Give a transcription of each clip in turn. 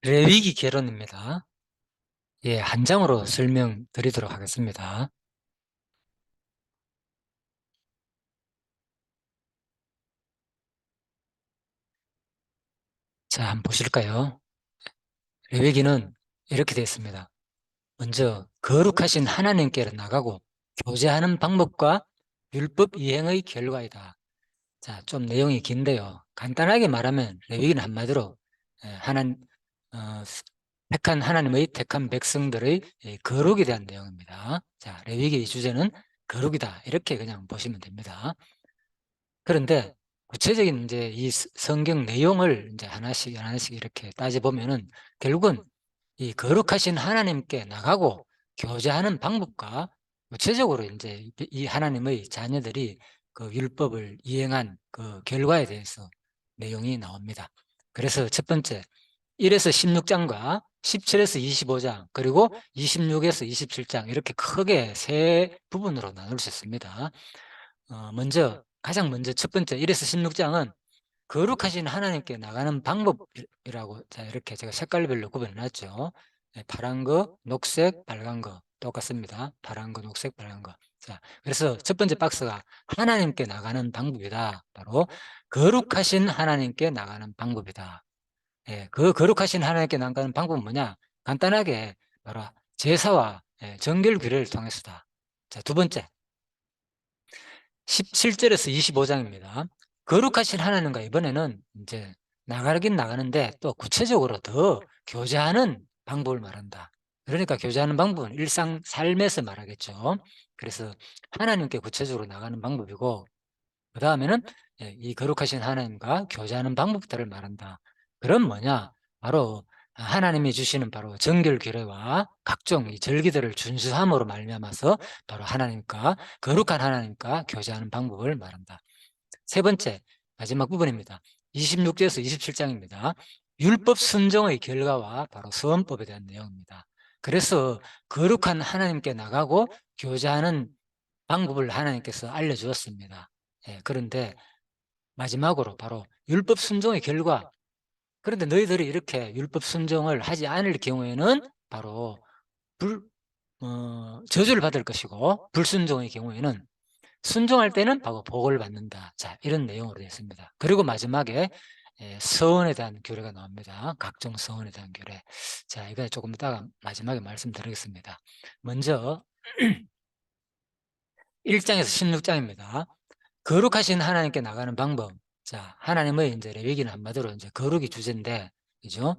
레위기 개론입니다. 예, 한 장으로 설명드리도록 하겠습니다. 자, 한번 보실까요? 레위기는 이렇게 되어 있습니다. 먼저 거룩하신 하나님께 나가고 교제하는 방법과 율법 이행의 결과이다. 자, 좀 내용이 긴데요. 간단하게 말하면 레위기는 한마디로 하나님, 어, 택한 하나님의 택한 백성들의 거룩에 대한 내용입니다. 자, 레위기의 주제는 거룩이다. 이렇게 그냥 보시면 됩니다. 그런데 구체적인 이제 이 성경 내용을 이제 하나씩 하나씩 이렇게 따져보면은 결국은 이 거룩하신 하나님께 나가고 교제하는 방법과 구체적으로 이제 이 하나님의 자녀들이 그 율법을 이행한 그 결과에 대해서 내용이 나옵니다. 그래서 첫 번째 1에서 16장과 17에서 25장 그리고 26에서 27장 이렇게 크게 세 부분으로 나눌 수 있습니다. 가장 먼저 첫 번째 1에서 16장은 거룩하신 하나님께 나가는 방법이라고, 자, 이렇게 제가 색깔별로 구분해 놨죠. 파란 거, 녹색, 빨간 거 똑같습니다. 파란 거, 녹색, 빨간 거. 자, 그래서 첫 번째 박스가 하나님께 나가는 방법이다. 바로 거룩하신 하나님께 나가는 방법이다. 예, 그 거룩하신 하나님께 나가는 방법은 뭐냐? 간단하게 바로 제사와 정결 규례를 통해서다. 자, 두 번째 17절에서 25장입니다. 거룩하신 하나님과 이번에는 이제 나가긴 나가는데 또 구체적으로 더 교제하는 방법을 말한다. 그러니까 교제하는 방법은 일상 삶에서 말하겠죠. 그래서 하나님께 구체적으로 나가는 방법이고, 그 다음에는 이 거룩하신 하나님과 교제하는 방법들을 말한다. 그럼 뭐냐? 바로 하나님이 주시는 바로 정결 규례와 각종 이 절기들을 준수함으로 말미암아서 바로 하나님과 거룩한 하나님과 교제하는 방법을 말한다. 세 번째 마지막 부분입니다. 26절에서 27장입니다. 율법 순종의 결과와 바로 서원법에 대한 내용입니다. 그래서 거룩한 하나님께 나가고 교제하는 방법을 하나님께서 알려주었습니다. 그런데 마지막으로 바로 율법 순종의 결과, 그런데 너희들이 이렇게 율법 순종을 하지 않을 경우에는 바로 저주를 받을 것이고, 불순종의 경우에는 순종할 때는 바로 복을 받는다. 자, 이런 내용으로 되어 있습니다. 그리고 마지막에 서원에 대한 규례가 나옵니다. 각종 서원에 대한 규례. 자, 이거 조금 이따가 마지막에 말씀드리겠습니다. 먼저 1장에서 16장입니다. 거룩하신 하나님께 나가는 방법. 자, 하나님의 이제 레위기는 한마디로 이제 거룩이 주제인데, 그죠?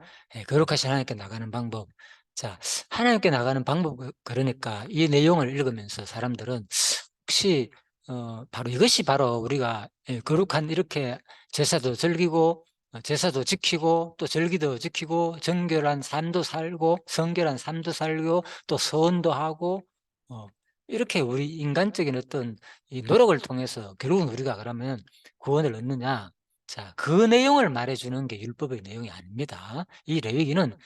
거룩하신 하나님께 나가는 방법. 자, 하나님께 나가는 방법, 그러니까 이 내용을 읽으면서 사람들은 혹시, 바로 이것이 바로 우리가 거룩한 이렇게 제사도 즐기고, 제사도 지키고, 또 절기도 지키고, 정결한 삶도 살고, 성결한 삶도 살고, 또 서원도 하고, 어, 이렇게 우리 인간적인 어떤 이 노력을 통해서 결국은 우리가 그러면 구원을 얻느냐? 자, 그 내용을 말해주는 게 율법의 내용이 아닙니다. 이 레위기는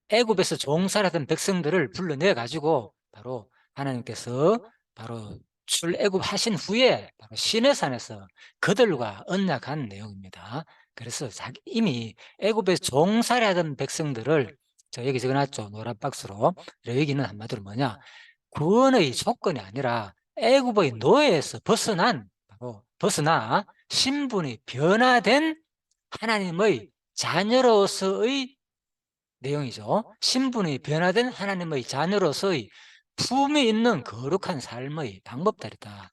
애굽에서 종살하던 백성들을 불러내 가지고 바로 하나님께서 바로 출애굽하신 후에 바로 시내산에서 그들과 언약한 내용입니다. 그래서 이미 애굽에서 종살이하던 백성들을 저 여기 적어놨죠. 노란 박스로. 레위기는 한마디로 뭐냐? 구원의 조건이 아니라 애굽의 노예에서 벗어나 신분이 변화된 하나님의 자녀로서의 내용이죠. 신분이 변화된 하나님의 자녀로서의 품이 있는 거룩한 삶의 방법들이다.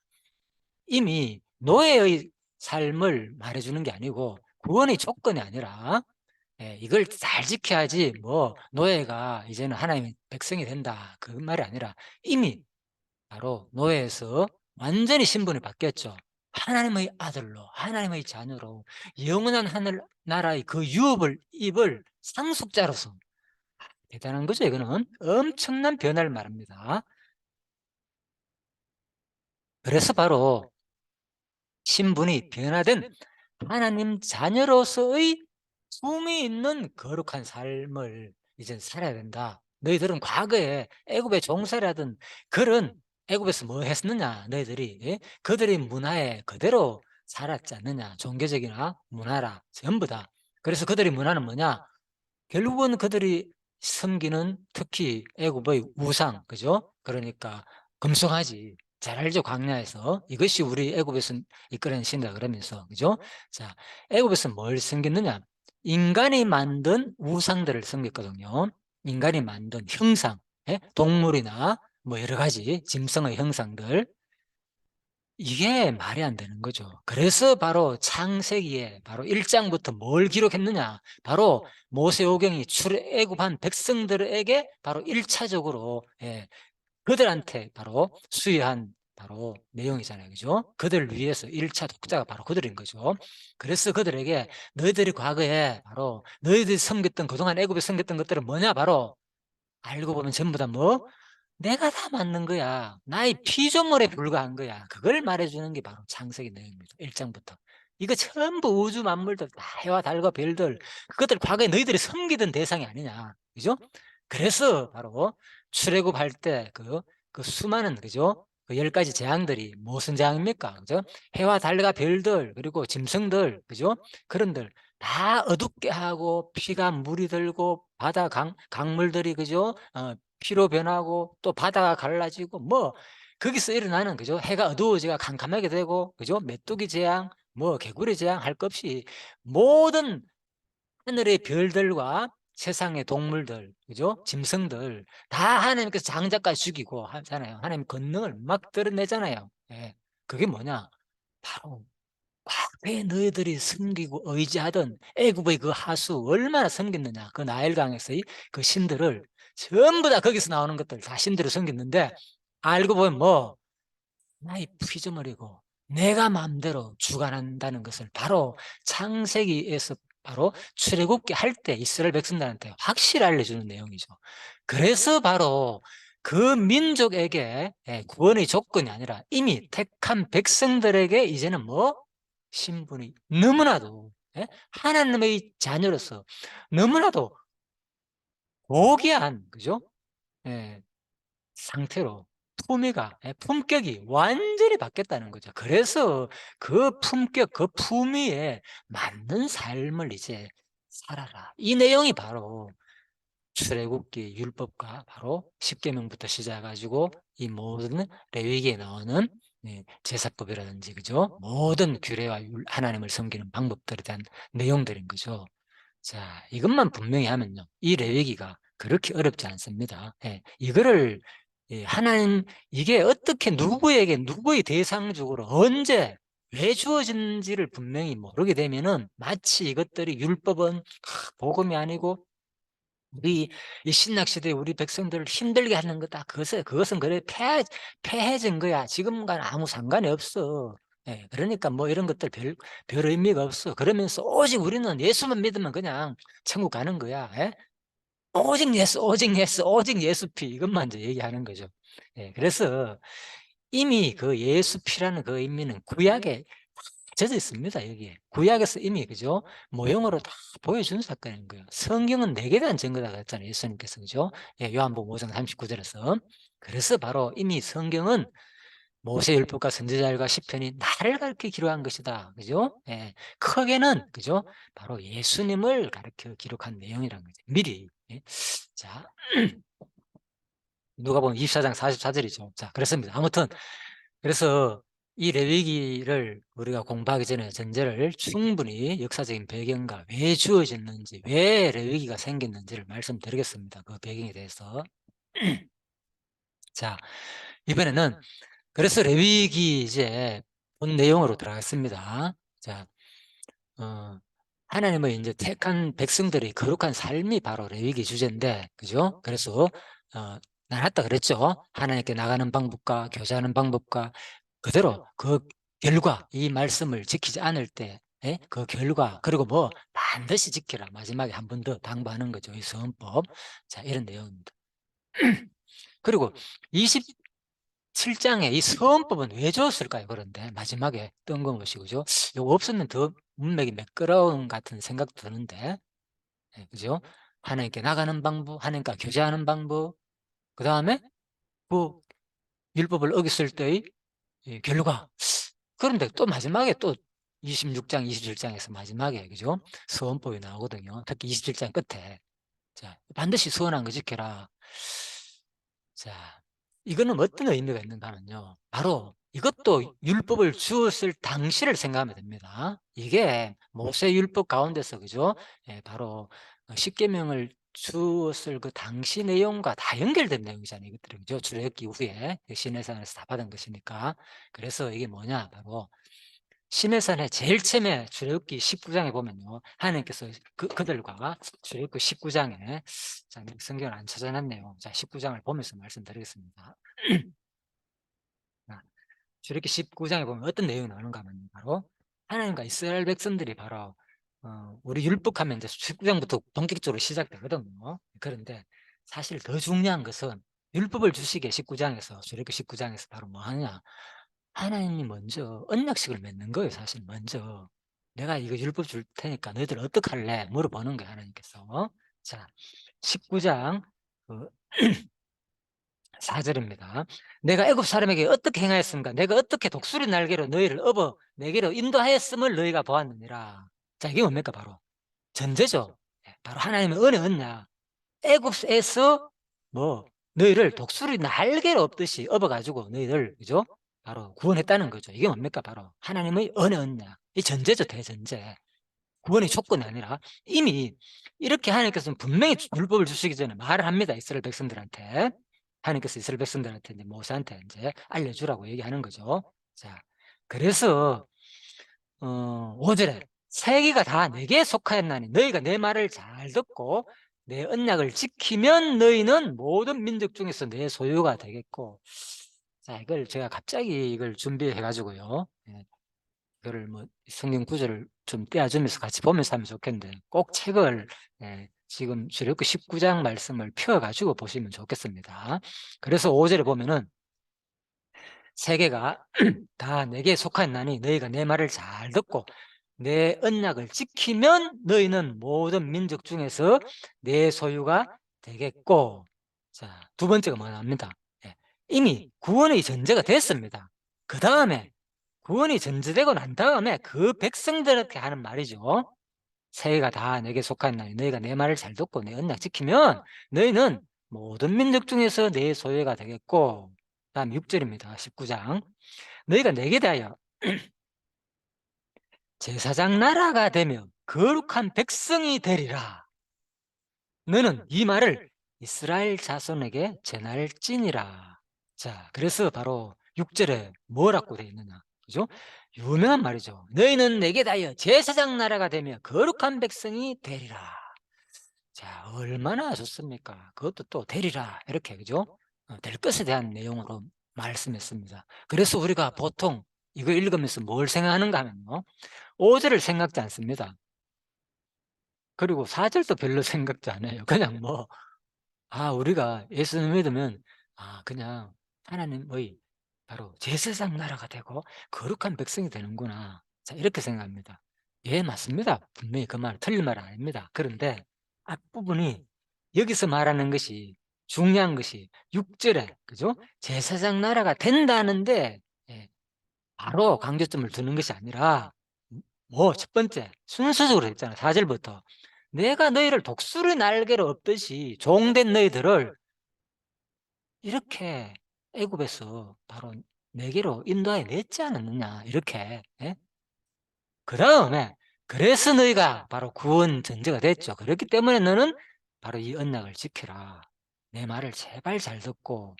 이미 노예의 삶을 말해주는 게 아니고 구원의 조건이 아니라 이걸 잘 지켜야지 뭐 노예가 이제는 하나님의 백성이 된다. 그 말이 아니라 이미 바로 노예에서 완전히 신분이 바뀌었죠. 하나님의 아들로, 하나님의 자녀로 영원한 하늘 나라의 그 유업을 입을 상속자로서. 대단한 거죠. 이거는 엄청난 변화를 말합니다. 그래서 바로 신분이 변화된 하나님 자녀로서의 품이 있는 거룩한 삶을 이제 살아야 된다. 너희들은 과거에 애굽에 종살이하던 그런, 애굽에서 뭐 했느냐 너희들이, 그들의 문화에 그대로 살았지 않느냐. 종교적이나 문화라 전부 다. 그래서 그들의 문화는 뭐냐? 결국은 그들이 섬기는 특히 애굽의 우상, 그죠? 그러니까 금송아지, 잘 알죠? 광야에서 이것이 우리 애굽에서 이끌어낸 신이다 그러면서, 그죠? 자, 애굽에서 뭘 섬겼느냐? 인간이 만든 우상들을 섬겼거든요. 인간이 만든 형상, 예? 동물이나 뭐 여러 가지 짐승의 형상들, 이게 말이 안 되는 거죠. 그래서 바로 창세기에 바로 1장부터 뭘 기록했느냐? 바로 모세오경이 출애굽한 백성들에게 바로 1차적으로 그들한테 바로 수여한 바로 내용이잖아요. 그죠? 그들을 위해서 1차 독자가 바로 그들인 거죠. 그래서 그들에게 너희들이 과거에 바로 너희들이 섬겼던 그동안 애굽에 섬겼던 것들은 뭐냐? 바로 알고 보면 전부 다 뭐? 내가 다 만든 거야. 나의 피조물에 불과한 거야. 그걸 말해주는 게 바로 창세기 내용입니다. 1장부터. 이거 전부 우주 만물들, 다 해와 달과 별들, 그것들 과거에 너희들이 섬기던 대상이 아니냐. 그죠? 그래서 바로 출애굽할 때 그 수많은, 그죠? 그 10가지 재앙들이 무슨 재앙입니까? 그죠? 해와 달과 별들, 그리고 짐승들, 그죠? 그런들 다 어둡게 하고 피가 물이 들고 바다 강물들이, 그죠? 피로 변하고 또 바다가 갈라지고 뭐 거기서 일어나는, 그죠? 해가 어두워지가 캄캄하게 되고, 그죠? 메뚜기 재앙, 뭐 개구리 재앙 할 것 없이 모든 하늘의 별들과 세상의 동물들, 그죠? 짐승들 다 하나님께서 장자까지 죽이고 하잖아요. 하나님 권능을 막 드러내잖아요. 예. 그게 뭐냐? 바로 왜 너희들이 섬기고 의지하던 애굽의 그 하수 얼마나 섬겼느냐. 그 나일강에서의 그 신들을 전부 다 거기서 나오는 것들 다 신들을 섬겼는데, 알고 보면 뭐 나의 피조물이고 내가 마음대로 주관한다는 것을 바로 창세기에서 바로 출애굽기 할 때 이스라엘 백성들한테 확실히 알려주는 내용이죠. 그래서 바로 그 민족에게 구원의 조건이 아니라 이미 택한 백성들에게 이제는 뭐 신분이 너무나도 하나님의 자녀로서 너무나도 고귀한, 그죠? 예, 상태로 품위가 품격이 완전히 바뀌었다는 거죠. 그래서 그 품격, 그 품위에 맞는 삶을 이제 살아라. 이 내용이 바로 출애굽기 율법과 바로 십계명부터 시작해 가지고 이 모든 레위기에 나오는 제사법이라든지, 그죠? 모든 규례와 하나님을 섬기는 방법들에 대한 내용들인 거죠. 자, 이것만 분명히 하면요, 이 레위기가 그렇게 어렵지 않습니다. 이거를 하나님, 이게 어떻게 누구에게 누구의 대상적으로 언제 왜 주어진지를 분명히 모르게 되면은 마치 이것들이 율법은 복음이 아니고 우리 이 신약 시대에 우리 백성들을 힘들게 하는 거다. 그것은 그래 폐해진 거야. 지금과는 아무 상관이 없어. 그러니까 뭐 이런 것들 별 의미가 없어. 그러면서 오직 우리는 예수만 믿으면 그냥 천국 가는 거야. 오직 예수, 오직 예수, 오직 예수 피, 이것만 이제 얘기하는 거죠. 그래서 이미 그 예수 피라는 그 의미는 구약에 젖어 있습니다. 여기에 구약에서 이미, 그죠? 모형으로 다 보여준 사건인 거예요. 성경은 내게 대한 증거다 그랬잖아요, 예수님께서. 그죠? 요한복음 5장 39절에서. 그래서 바로 이미 성경은 모세율법과 선지자들과 시편이 나를 가르쳐 기록한 것이다. 그죠? 크게는, 그죠? 바로 예수님을 가르쳐 기록한 내용이라는 거죠. 미리. 자, 누가복음 24장 44절이죠. 자, 그렇습니다. 아무튼 그래서 이 레위기를 우리가 공부하기 전에 전제를 충분히 역사적인 배경과 왜 주어졌는지, 왜 레위기가 생겼는지를 말씀드리겠습니다. 그 배경에 대해서. 자, 이번에는 그래서 레위기 이제 본 내용으로 들어가겠습니다. 자, 하나님의 이제 택한 백성들이 거룩한 삶이 바로 레위기 주제인데, 그죠? 그래서 나눴다 그랬죠. 하나님께 나가는 방법과 교제하는 방법과 그대로 그 결과, 이 말씀을 지키지 않을 때 그 결과, 그리고 뭐 반드시 지키라, 마지막에 한 번 더 당부하는 거죠. 이 서원법. 자, 이런 내용입니다. 그리고 27장에 이 서원법은 왜 줬을까요? 그런데 마지막에 뜬금없이, 그죠? 이거 없으면 더 문맥이 매끄러운 같은 생각도 드는데, 그죠? 하나님께 나가는 방법, 하나님과 교제하는 방법, 그 다음에 그 율법을 어겼을 때의 결과. 그런데 또 마지막에 또 26장, 27장에서 마지막에, 그죠? 서원법이 나오거든요. 특히 27장 끝에. 자, 반드시 선한 거 지켜라. 자, 이거는 어떤 의미가 있는가 하면요. 바로 이것도 율법을 주었을 당시를 생각하면 됩니다. 이게 모세 율법 가운데서, 그죠? 예, 바로 십계명을 주었을 그 당시 내용과 다 연결된 내용이잖아요. 이것들은, 그죠? 출애굽기 이후에 시내산에서 다 받은 것이니까. 그래서 이게 뭐냐? 바로 시내산의 제일 처음에 출애굽기 19장에 보면요, 하나님께서 그들과 출애굽기 19장에, 자, 성경을 안 찾아놨네요. 자, 19장을 보면서 말씀드리겠습니다. 자, 출애굽기 19장에 보면 어떤 내용이 나오는가 하면 바로 하나님과 이스라엘 백성들이 바로 우리 율법하면 이제 19장부터 본격적으로 시작되거든요. 그런데 사실 더 중요한 것은 율법을 주시기에 19장에서, 출애굽기 19장에서 바로 뭐 하느냐, 하나님이 먼저 언약식을 맺는 거예요. 사실 먼저 내가 이거 율법 줄 테니까 너희들 어떡할래 물어보는 거예요, 하나님께서. 자, 19장 그 4절입니다. 내가 애굽 사람에게 어떻게 행하였습니까? 내가 어떻게 독수리 날개로 너희를 업어 내게로 인도하였음을 너희가 보았느니라. 자, 이게 뭡니까? 바로 전제죠. 예, 바로 하나님의 은혜 언약. 애굽에서 뭐 너희를 독수리 날개로 업듯이 업어가지고 너희들, 그죠? 바로 구원했다는 거죠. 이게 뭡니까? 바로 하나님의 은혜 언약. 이 전제죠, 대전제. 구원의 조건이 아니라 이미 이렇게 하나님께서는 분명히 율법을 주시기 전에 말을 합니다. 이스라엘 백성들한테. 하나님께서 이스라엘 백성들한테 이제 모세한테 이제 알려주라고 얘기하는 거죠. 자, 그래서 5절에 세계가 다 내게 속하였나니 너희가 내 말을 잘 듣고 내 언약을 지키면 너희는 모든 민족 중에서 내 소유가 되겠고. 자, 이걸 제가 갑자기 이걸 준비해 가지고요, 예, 이거를 뭐 성경 구절을 좀 떼어주면서 같이 보면서 하면 좋겠는데, 꼭 책을, 예, 지금 출애굽기 19장 말씀을 펴 가지고 보시면 좋겠습니다. 그래서 5절에 보면은 세계가 다 내게 속하였나니 너희가 내 말을 잘 듣고 내 언약을 지키면 너희는 모든 민족 중에서 내 소유가 되겠고. 자, 두 번째가 뭐냐합니다. 예, 이미 구원의 전제가 됐습니다. 그 다음에 구원이 전제되고 난 다음에 그 백성들한테 하는 말이죠. 세계가 다 내게 속하였나니 너희가 내 말을 잘 듣고 내 언약 지키면 너희는 모든 민족 중에서 내 소유가 되겠고. 다음 6절입니다. 19장. 너희가 내게 대하여 제사장 나라가 되며 거룩한 백성이 되리라. 너는 이 말을 이스라엘 자손에게 전할지니라. 자, 그래서 바로 6절에 뭐라고 되어 있느냐, 그죠? 유명한 말이죠. 너희는 내게 다하여 제사장 나라가 되며 거룩한 백성이 되리라. 자, 얼마나 좋습니까? 그것도 또 되리라, 이렇게, 그죠? 될 것에 대한 내용으로 말씀했습니다. 그래서 우리가 보통 이거 읽으면서 뭘 생각하는가 하면요, 5절을 생각지 않습니다. 그리고 4절도 별로 생각도 안 해요. 그냥 뭐, 우리가 예수님 믿으면, 그냥 하나님의 바로 제사장 나라가 되고 거룩한 백성이 되는구나. 자, 이렇게 생각합니다. 예, 맞습니다. 분명히 그 말, 틀린 말은 아닙니다. 그런데 앞부분이 여기서 말하는 것이, 중요한 것이 6절에, 그죠? 제사장 나라가 된다는데, 예, 바로 강조점을 두는 것이 아니라, 첫 번째, 순서적으로 했잖아. 4절부터. 내가 너희를 독수리 날개로 업듯이 종된 너희들을 이렇게 애굽에서 바로 내게로 인도하여 냈지 않았느냐, 이렇게. 예? 그 다음에 그래서 너희가 바로 구원 전제가 됐죠. 그렇기 때문에 너는 바로 이 언약을 지켜라. 내 말을 제발 잘 듣고,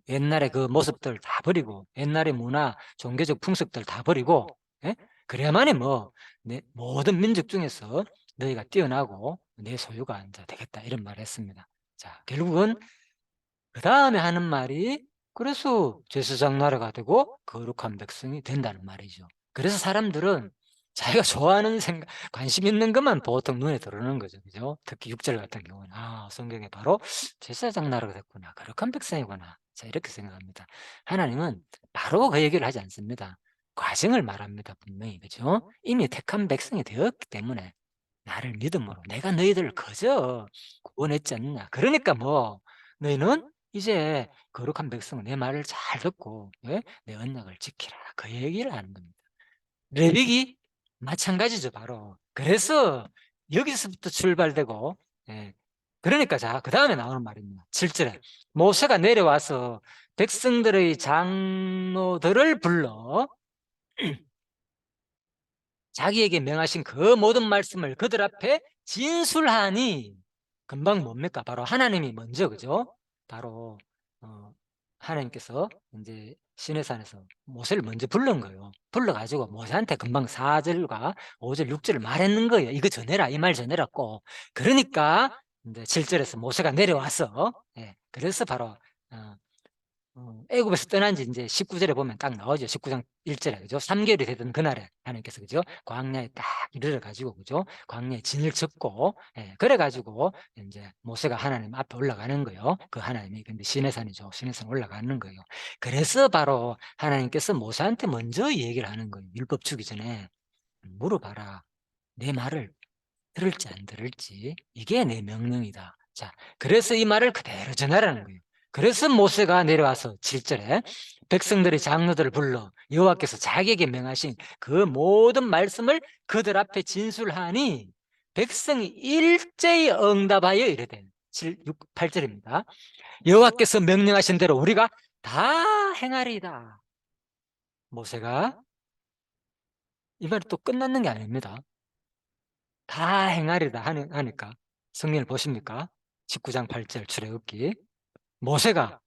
옛날의 그 모습들 다 버리고, 옛날의 문화, 종교적 풍습들 다 버리고, 예? 그래야만이 뭐, 내 모든 민족 중에서 너희가 뛰어나고 내 소유가 이제 되겠다, 이런 말을 했습니다. 자, 결국은 그 다음에 하는 말이, 그래서 제사장 나라가 되고 거룩한 백성이 된다는 말이죠. 그래서 사람들은 자기가 좋아하는 생각, 관심 있는 것만 보통 눈에 들어오는 거죠. 그죠? 특히 6절 같은 경우는, 성경에 바로 제사장 나라가 됐구나, 거룩한 백성이구나. 자, 이렇게 생각합니다. 하나님은 바로 그 얘기를 하지 않습니다. 과정을 말합니다. 분명히. 그죠? 이미 택한 백성이 되었기 때문에 나를 믿음으로 내가 너희들을 거저 구원했지 않느냐. 그러니까 뭐 너희는 이제 거룩한 백성은 내 말을 잘 듣고, 예? 내 언약을 지키라. 그 얘기를 하는 겁니다. 레위기 마찬가지죠, 바로. 그래서 여기서부터 출발되고, 예, 그러니까 자, 그 다음에 나오는 말입니다. 7절에 모세가 내려와서 백성들의 장로들을 불러 자기에게 명하신 그 모든 말씀을 그들 앞에 진술하니, 금방 뭡니까? 바로 하나님이 먼저, 그죠? 바로 하나님께서 이제 시내산에서 모세를 먼저 불른 거예요. 불러가지고 모세한테 금방 4절과 5절, 6절을 말했는 거예요. 이거 전해라, 이 말 전해라 꼭. 그러니까 이제 7절에서 모세가 내려와서, 예, 그래서 바로 애굽에서 떠난 지 이제 19절에 보면 딱 나오죠. 19장 1절에, 그죠? 3개월이 되던 그날에 하나님께서, 그죠? 광야에 딱 이르러 가지고, 그죠? 광야에 진을 쳤고, 예, 그래 가지고 이제 모세가 하나님 앞에 올라가는 거예요. 그 하나님이 근데 시내산이죠. 시내산 올라가는 거예요. 그래서 바로 하나님께서 모세한테 먼저 얘기를 하는 거예요. 율법 주기 전에 물어봐라. 내 말을 들을지 안 들을지, 이게 내 명령이다. 자, 그래서 이 말을 그대로 전하라는 거예요. 그래서 모세가 내려와서 7절에 백성들의 장로들을 불러 여호와께서 자기에게 명하신 그 모든 말씀을 그들 앞에 진술하니 백성이 일제히 응답하여 이르되, 7, 6, 8절입니다. 여호와께서 명령하신 대로 우리가 다 행하리이다. 모세가 이 말이 또 끝났는 게 아닙니다. 다 행하리다 하니까 성경을 보십니까? 19장 8절 출애굽기, 모세가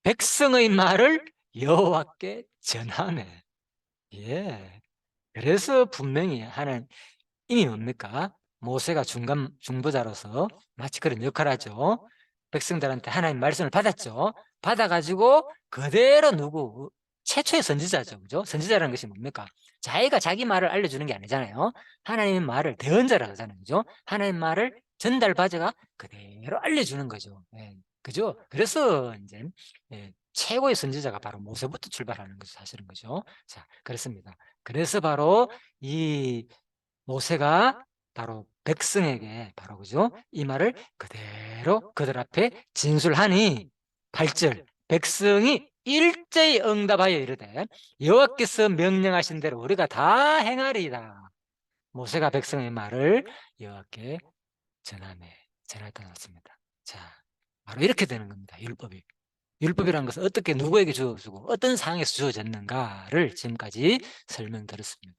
백성의 말을 여호와께 전하네. 예. 그래서 분명히 하는 이미 뭡니까? 모세가 중보자로서 마치 그런 역할을 하죠. 백성들한테 하나님 말씀을 받았죠. 받아가지고 그대로 최초의 선지자죠. 그죠? 선지자라는 것이 뭡니까? 자기가 자기 말을 알려주는 게 아니잖아요. 하나님의 말을 대언자라고 하잖아요. 그죠? 하나님의 말을 전달받아가 그대로 알려주는 거죠. 예. 그죠? 그래서 이제 최고의 선지자가 바로 모세부터 출발하는 것이 사실은, 거죠. 자, 그렇습니다. 그래서 바로 이 모세가 바로 백성에게 바로, 그죠? 이 말을 그대로 그들 앞에 진술하니 8절 백성이 일제히 응답하여 이르되 여호와께서 명령하신 대로 우리가 다 행하리이다. 모세가 백성의 말을 여호와께 전하였다 나왔습니다. 자, 바로 이렇게 되는 겁니다. 율법이. 율법이라는 것은 어떻게 누구에게 주어지고 어떤 상황에서 주어졌는가를 지금까지 설명드렸습니다.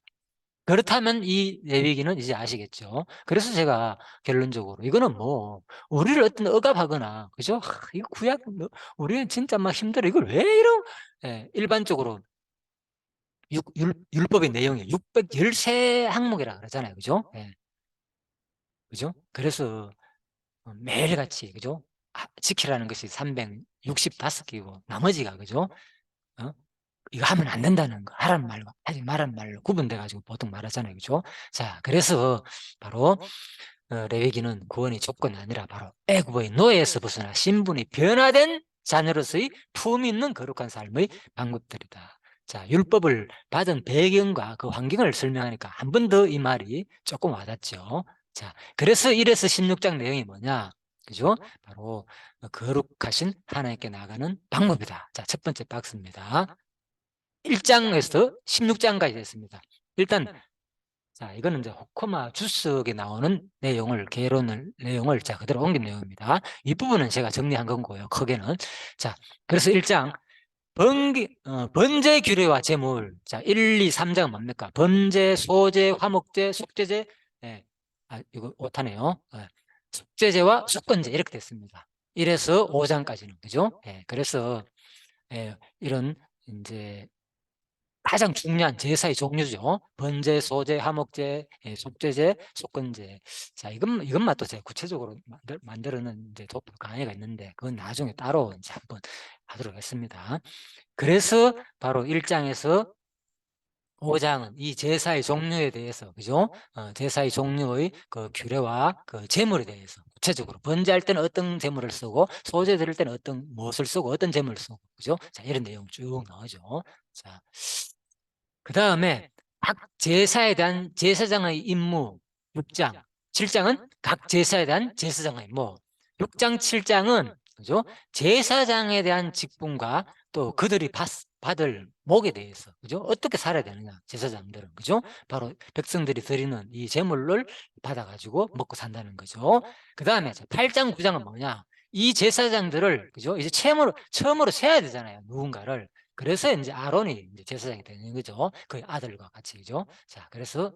그렇다면 이 레위기는 이제 아시겠죠? 그래서 제가 결론적으로 이거는 뭐 우리를 어떤 억압하거나, 그죠? 이거 구약 우리는 진짜 막 힘들어. 이걸 왜 이런, 일반적으로 율법의 내용이 613항목이라 그러잖아요. 그죠? 예, 그죠? 그래서 매일같이, 그죠? 지키라는 것이 365개고 나머지가, 그죠? 어? 이거 하면 안 된다는 거, 하란 말과 하지 말란 말로 구분돼 가지고 보통 말하잖아요. 그죠? 자, 그래서 바로 레위기는 구원의 조건이 아니라 바로 애굽의 노예에서 벗어나 신분이 변화된 자녀로서의 품 있는 거룩한 삶의 방법들이다. 자, 율법을 받은 배경과 그 환경을 설명하니까 한 번 더 이 말이 조금 와닿죠. 자, 그래서 1에서 16장 내용이 뭐냐? 그죠? 바로 거룩하신 하나님께 나가는 방법이다. 자, 첫 번째 박스입니다. 1장에서 16장까지 됐습니다. 일단 자, 이거는 이제 호코마 주석에 나오는 내용을 자, 그대로 옮긴 내용입니다. 이 부분은 제가 정리한 건고요. 크게는. 자, 그래서 1장 번제 규례와 제물. 자, 1, 2, 3장은 뭡니까? 번제, 소제, 화목제, 속제제. 예. 이거 오타네요. 속제제와 속건제 이렇게 됐습니다. 1에서 5장까지는, 그죠? 예. 그래서 이런 이제 가장 중요한 제사의 종류죠. 번제, 소제, 화목제, 속제제, 속건제. 자, 이것만 또 제가 구체적으로 만들어는 이제 도표 강의가 있는데, 그건 나중에 따로 이제 한번 하도록 했습니다. 그래서 바로 1장에서 5장은 이 제사의 종류에 대해서, 그죠? 제사의 종류의 그 규례와 그 제물에 대해서 구체적으로 번제할 때는 어떤 제물을 쓰고, 소제 드릴 때는 무엇을 쓰고, 어떤 제물을 쓰고, 그죠? 자, 이런 내용 쭉 나오죠. 자, 그 다음에 각 제사에 대한 제사장의 임무 6장, 7장은 각 제사에 대한 제사장의 임무, 6장, 7장은, 그죠? 제사장에 대한 직분과 또 그들이 받을 목에 대해서, 그죠? 어떻게 살아야 되느냐, 제사장들은, 그죠? 바로 백성들이 드리는 이 제물을 받아 가지고 먹고 산다는 거죠. 그다음에 8장 9장은 뭐냐? 이 제사장들을, 그죠? 이제 처음으로 세야 되잖아요, 누군가를. 그래서 이제 아론이 이제 제사장이 되는 거죠. 그 아들과 같이, 그죠? 자, 그래서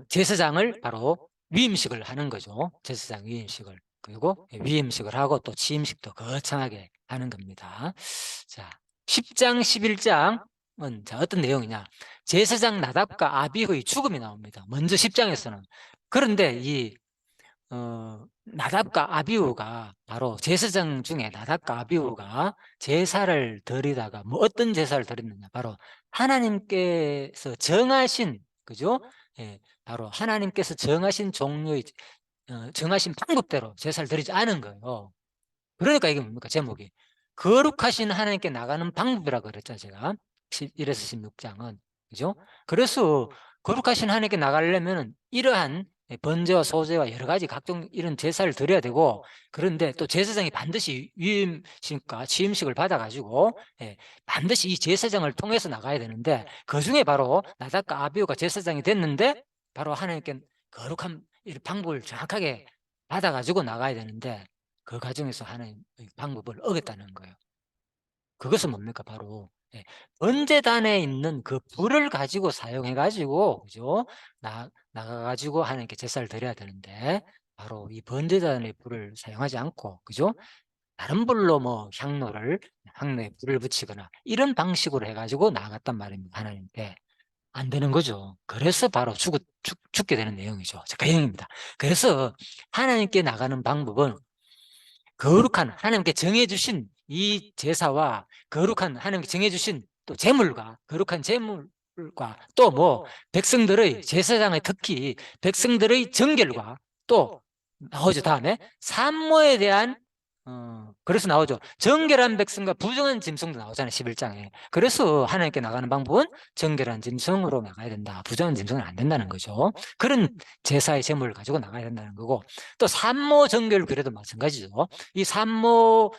제사장을 바로 위임식을 하는 거죠. 제사장 위임식을. 그리고 위임식을 하고 또 취임식도 거창하게 하는 겁니다. 자, 10장, 11장은 자, 어떤 내용이냐? 제사장 나답과 아비후의 죽음이 나옵니다. 먼저 10장에서는. 그런데 이 나답과 아비후가 바로 제사장 중에 나답과 아비후가 제사를 드리다가 뭐 어떤 제사를 드렸느냐? 바로 하나님께서 정하신, 그죠? 예, 바로 하나님께서 정하신 종류의 정하신 방법대로 제사를 드리지 않은 거예요. 그러니까 이게 뭡니까? 제목이 거룩하신 하나님께 나가는 방법이라고 그랬죠, 제가. 1에서 16장은. 그죠? 그래서 거룩하신 하나님께 나가려면 이러한 번제와 소제와 여러 가지 각종 이런 제사를 드려야 되고, 그런데 또 제사장이 반드시 위임식과 취임식을 받아가지고 반드시 이 제사장을 통해서 나가야 되는데, 그중에 바로 나답과 아비후가 제사장이 됐는데 바로 하나님께 거룩한 이 방법을 정확하게 받아가지고 나가야 되는데, 그 과정에서 하는 방법을 어겼다는 거예요. 그것은 뭡니까? 바로 번제단에 있는 그 불을 가지고 사용해 가지고, 그죠? 나가 가지고 하나님께 제사를 드려야 되는데, 바로 이 번제단의 불을 사용하지 않고, 그죠? 다른 불로 뭐 향로에 불을 붙이거나 이런 방식으로 해 가지고 나갔단 말입니다, 하나님께. 안 되는 거죠. 그래서 바로 죽게 되는 내용이죠. 자, 그 내용입니다. 그래서 하나님께 나가는 방법은 거룩한 하나님께 정해주신 이 제사와 거룩한 하나님께 정해주신 또 제물과 거룩한 제물과 또 뭐 백성들의 제사장의 특히 백성들의 정결과 또 나오죠. 다음에 산모에 대한 그래서 나오죠. 정결한 백성과 부정한 짐승도 나오잖아요. 11장에. 그래서 하나님께 나가는 방법은 정결한 짐승으로 나가야 된다. 부정한 짐승은 안 된다는 거죠. 그런 제사의 제물을 가지고 나가야 된다는 거고, 또 산모 정결 그래도 마찬가지죠. 이 산모,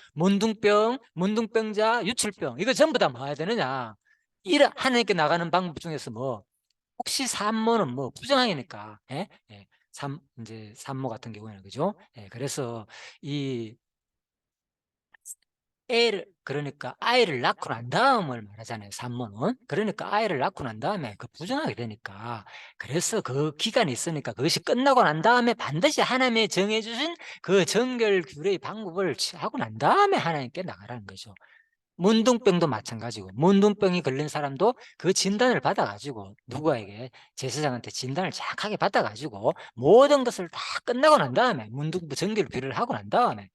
문둥병자, 유출병 이거 전부 다 뭐 해야 되느냐? 이런 하나님께 나가는 방법 중에서 뭐 혹시 산모는 뭐 부정하니까 이제 산모 같은 경우에는, 그죠? 그래서 이 그러니까 아이를 낳고 난 다음을 말하잖아요, 산모는. 그러니까 아이를 낳고 난 다음에 그 부정하게 되니까, 그래서 그 기간이 있으니까 그것이 끝나고 난 다음에 반드시 하나님이 정해주신 그 정결 규례의 방법을 하고 난 다음에 하나님께 나가라는 거죠. 문둥병도 마찬가지고, 문둥병이 걸린 사람도 그 진단을 받아가지고 누구에게 제사장한테 진단을 정확하게 받아가지고 모든 것을 다 끝나고 난 다음에 문둥병 정결 규례를 하고 난 다음에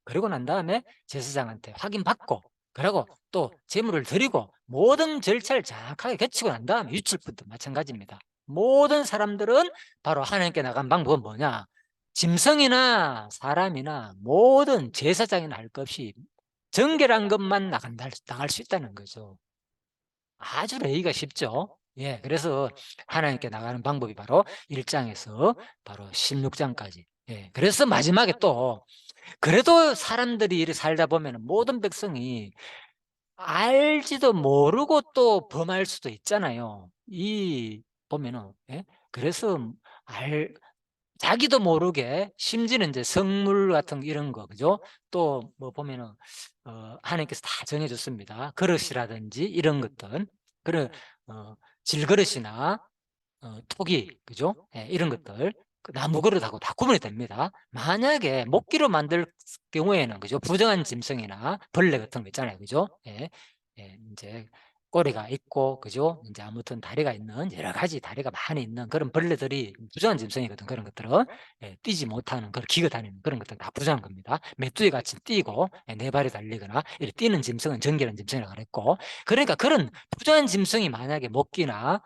그리고 난 다음에 제사장한테 확인받고, 그리고 또 제물을 드리고 모든 절차를 정확하게 거치고 난 다음에 유출부터 마찬가지입니다. 모든 사람들은 바로 하나님께 나간 방법은 뭐냐? 짐승이나 사람이나 모든 제사장이나 할 것 없이 정결한 것만 나갈 수 있다는 거죠. 아주 레이가 쉽죠. 예, 그래서 하나님께 나가는 방법이 바로 1장에서 바로 16장까지. 예, 그래서 마지막에 또 그래도 사람들이 이렇게 살다 보면 모든 백성이 알지도 모르고 또 범할 수도 있잖아요. 이 보면은 그래서 알 자기도 모르게 심지어는 이제 성물 같은 이런 거, 그죠? 또 뭐 보면은 하나님께서 다 정해 줬습니다. 그릇이라든지 이런 것들. 그런 질그릇이나 토기, 그죠? 이런 것들. 그 나무 그릇하고 다 구분이 됩니다. 만약에 목기로 만들 경우에는, 그죠? 부정한 짐승이나 벌레 같은 거 있잖아요. 그죠? 이제 꼬리가 있고, 그죠? 이제 아무튼 다리가 있는 여러 가지 다리가 많이 있는 그런 벌레들이 부정한 짐승이거든. 그런 것들은 뛰지 못하는 그런 기어 다니는 그런 것들 다 부정한 겁니다. 메뚜기 같이 뛰고 네 발이 달리거나 이렇게 뛰는 짐승은 정결한 짐승이라고 그랬고, 그러니까 그런 부정한 짐승이 만약에 목기나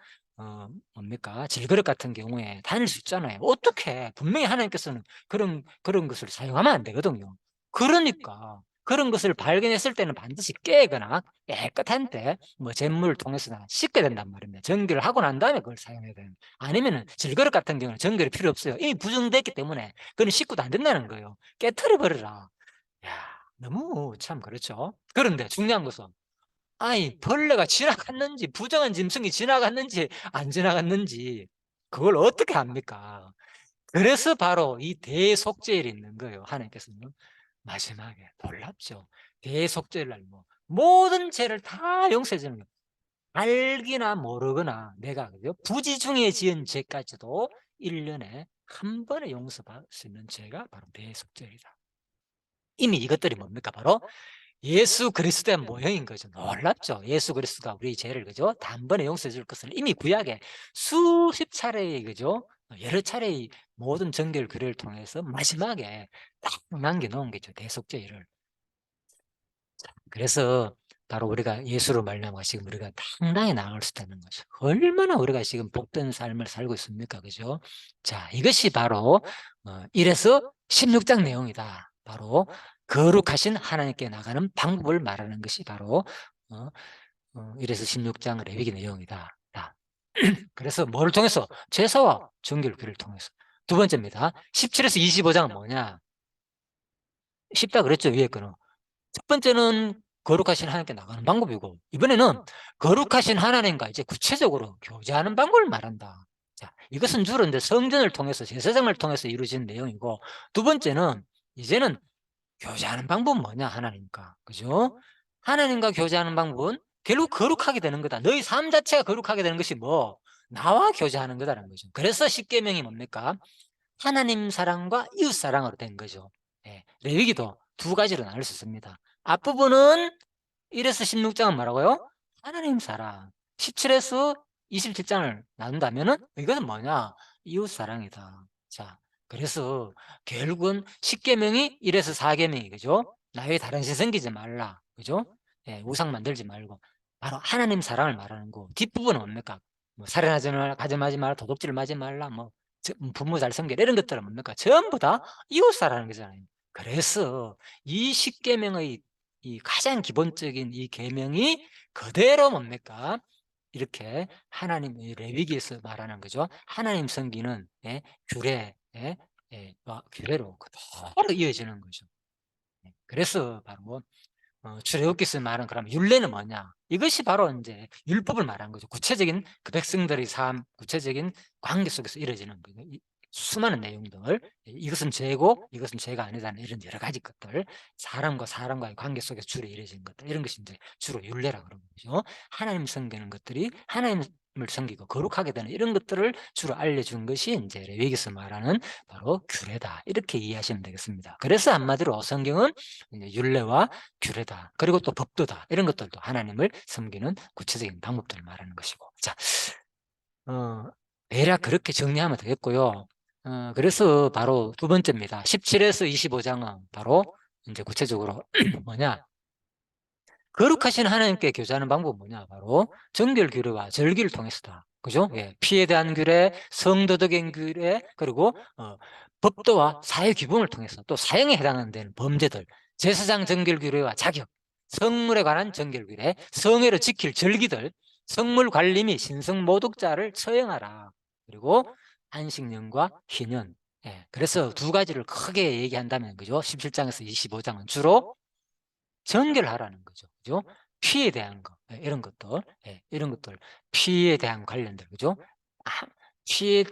뭡니까? 질그릇 같은 경우에 다닐 수 있잖아요. 어떻게? 분명히 하나님께서는 그런 것을 사용하면 안 되거든요. 그러니까 그런 것을 발견했을 때는 반드시 깨거나 깨끗한 때 뭐 잿물을 통해서나 씻게 된단 말입니다. 정결을 하고 난 다음에 그걸 사용해야 돼요. 아니면은 질그릇 같은 경우는 정결이 필요 없어요. 이미 부정됐기 때문에 그건 씻고도 안 된다는 거예요. 깨트려 버려라. 야, 너무 참 그렇죠. 그런데 중요한 것은 아니 벌레가 지나갔는지 부정한 짐승이 지나갔는지 안 지나갔는지 그걸 어떻게 압니까? 그래서 바로 이 대속죄일이 있는 거예요. 하나님께서는 마지막에 놀랍죠. 대속죄일 날 뭐 모든 죄를 다 용서해 주는 거예요. 알기나 모르거나 내가 그죠? 부지 중에 지은 죄까지도 1년에 한 번에 용서받을 수 있는 죄가 바로 대속죄이다. 이미 이것들이 뭡니까? 바로 예수 그리스도의 모형인 거죠. 놀랍죠. 예수 그리스도가 우리 죄를 그죠? 단번에 용서해 줄 것을 이미 구약에 수십 차례의 그죠? 여러 차례의 모든 정결 규례를 통해서 마지막에 딱 남겨 놓은 게죠. 대속죄를. 그래서 바로 우리가 예수로 말미암아 지금 우리가 당당히 나아갈 수 있다는 거죠. 얼마나 우리가 지금 복된 삶을 살고 있습니까? 그죠? 자, 이것이 바로 1에서 16장 내용이다. 바로 거룩하신 하나님께 나가는 방법을 말하는 것이 바로 1에서 16장 레위기 내용이다. 자, 그래서 뭐를 통해서? 제사와 정결교를 통해서. 두 번째입니다. 17에서 25장은 뭐냐? 쉽다 그랬죠, 위에 거는. 첫 번째는 거룩하신 하나님께 나가는 방법이고, 이번에는 거룩하신 하나님과 이제 구체적으로 교제하는 방법을 말한다. 자, 이것은 주로 이제 성전을 통해서, 제사장을 통해서 이루어진 내용이고, 두 번째는 이제는 교제하는 방법은 뭐냐, 하나님과. 그죠? 하나님과 교제하는 방법은 결국 거룩하게 되는 거다. 너희 삶 자체가 거룩하게 되는 것이 뭐? 나와 교제하는 거다라는 거죠. 그래서 십계명이 뭡니까? 하나님 사랑과 이웃 사랑으로 된 거죠. 예, 레위기도 두 가지로 나눌 수 있습니다. 앞부분은 1에서 16장은 뭐라고요? 하나님 사랑. 17에서 27장을 나눈다면은 이것은 뭐냐? 이웃 사랑이다. 자, 그래서 결국은 10계명이 1에서 4계명이 그죠? 나의 다른 신 섬기지 말라. 그죠? 예, 우상 만들지 말고 바로 하나님 사랑을 말하는 거. 뒷부분은 뭡니까? 뭐 살인하지 말라, 가늠하지 말라, 도둑질 하지 말라, 뭐 부모 잘 섬기라 이런 것들은 뭡니까? 전부 다 이웃사라는 거잖아요. 그래서 이 10계명의 이 가장 기본적인 이 계명이 그대로 뭡니까? 이렇게 하나님의 레위기에서 말하는 거죠. 하나님 섬기는 규례, 규례로 그대로 이어지는 거죠. 그래서 바로 출애굽기서 말한 그럼 율례는 뭐냐? 이것이 바로 이제 율법을 말하는 거죠. 구체적인 그 백성들의 삶, 구체적인 관계 속에서 이루어지는 거죠. 수많은 내용들, 이것은 죄고 이것은 죄가 아니다는 이런 여러 가지 것들, 사람과 사람과의 관계 속에서 주로 이루어지는 것들, 이런 것이 이제 주로 율례라고 그러는 거죠. 하나님 섬기는 것들이 하나님을 섬기고 거룩하게 되는 이런 것들을 주로 알려준 것이 이제 레위기서 말하는 바로 규례다. 이렇게 이해하시면 되겠습니다. 그래서 한마디로 성경은 이제 율례와 규례다. 그리고 또 법도다. 이런 것들도 하나님을 섬기는 구체적인 방법들을 말하는 것이고. 자, 대략 그렇게 정리하면 되겠고요. 그래서 바로 두 번째입니다. 17에서 25장은 바로 이제 구체적으로 뭐냐? 거룩하신 하나님께 교제하는 방법은 뭐냐? 바로 정결 규례와 절기를 통해서다. 그죠? 예, 피에 대한 규례, 성도덕인 규례, 그리고 법도와 사회 규범을 통해서 또 사형에 해당하는 데는 범죄들, 제사장 정결 규례와 자격, 성물에 관한 정결 규례, 성회를 지킬 절기들, 성물 관리 및 신성 모독자를 처형하라. 그리고 안식년과 희년. 예, 그래서 두 가지를 크게 얘기한다면 그죠? 17장에서 25장은 주로 정결하라는 거죠. 그죠? 피에 대한 거, 이런 것들, 이런 것들, 피에 대한 관련들, 그죠? 아, 피,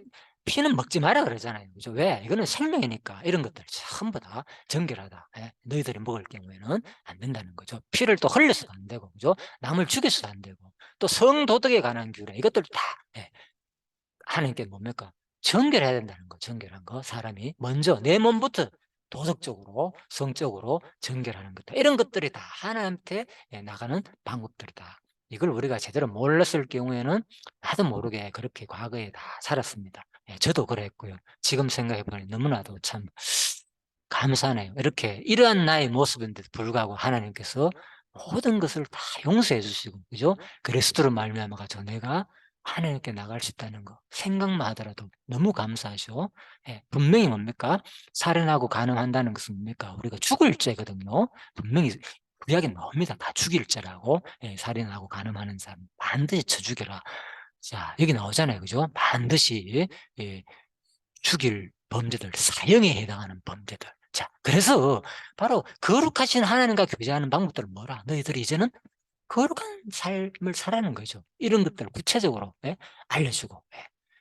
피는 먹지 마라 그러잖아요. 그죠? 왜? 이거는 생명이니까 이런 것들 전부 다 정결하다. 너희들이 먹을 경우에는 안 된다는 거죠. 피를 또 흘려서도 안 되고, 그죠? 남을 죽여서도 안 되고, 또 성도덕에 관한 규례, 이것들 다 하나님께 뭡니까? 정결해야 된다는 거, 정결한 거. 사람이 먼저 내 몸부터 도덕적으로, 성적으로 정결하는 것다. 이런 것들이 다 하나님한테 나가는 방법들이다. 이걸 우리가 제대로 몰랐을 경우에는 나도 모르게 그렇게 과거에 다 살았습니다. 저도 그랬고요. 지금 생각해 보니 너무나도 참 감사하네요. 이렇게 이러한 나의 모습인데도 불구하고 하나님께서 모든 것을 다 용서해 주시고, 그죠? 그리스도로 말미암아 가지고 내가 하나님께 나갈 수 있다는 거 생각만 하더라도 너무 감사하죠. 분명히 뭡니까? 살인하고 간음한다는 것은 뭡니까? 우리가 죽을 죄거든요. 분명히 구약에 나옵니다. 다 죽일 죄라고. 살인하고 간음하는 사람 반드시 쳐 죽여라. 자, 여기 나오잖아요. 그죠? 반드시 죽일 범죄들, 사형에 해당하는 범죄들. 자, 그래서 바로 거룩하신 하나님과 교제하는 방법들은 뭐라? 너희들이 이제는 거룩한 삶을 살라는 거죠. 이런 것들을 구체적으로 알려주고.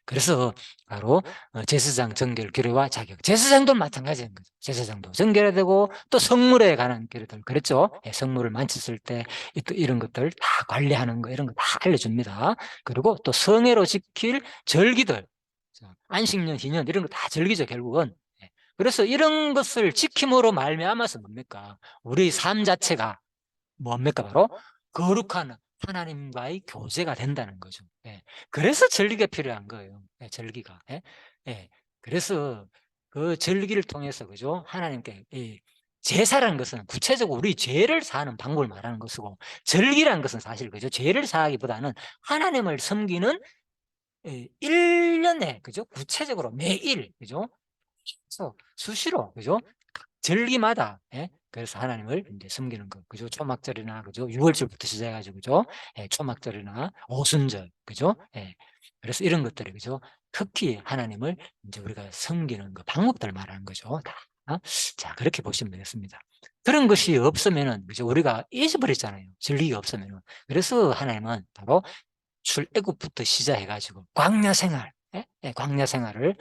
그래서 바로 제사장 정결 규례와 자격. 제사장도 마찬가지인 거죠. 제사장도 정결해야 되고 또 성물에 관한 규례들 그랬죠. 성물을 만졌을 때 또 이런 것들 다 관리하는 거 이런 거 다 알려줍니다. 그리고 또 성회로 지킬 절기들, 안식년, 기년 이런 거 다 절기죠 결국은. 그래서 이런 것을 지킴으로 말미암아서 뭡니까? 우리 삶 자체가 뭡니까? 바로 거룩한 하나님과의 교제가 된다는 거죠. 그래서 절기가 필요한 거예요. 절기가. 그래서 그 절기를 통해서 그죠? 하나님께 이 제사라는 것은 구체적으로 우리 죄를 사하는 방법을 말하는 것이고 절기라는 것은 사실 그죠? 죄를 사하기보다는 하나님을 섬기는 1년에 그죠? 구체적으로 매일 그죠? 그래서 수시로 그죠? 절기마다 그래서 하나님을 이제 섬기는 거 그죠? 초막절이나 그죠? 6월절부터 시작해 가지고 그죠? 초막절이나 오순절 그죠? 그래서 이런 것들이 그죠? 특히 하나님을 이제 우리가 섬기는 그 방법들을 말하는 거죠. 다. 자, 그렇게 보시면 되겠습니다. 그런 것이 없으면은 그죠? 우리가 잊어버렸잖아요. 절기가 없으면은. 그래서 하나님은 바로 출애굽부터 시작해 가지고 광야 생활 광야 생활을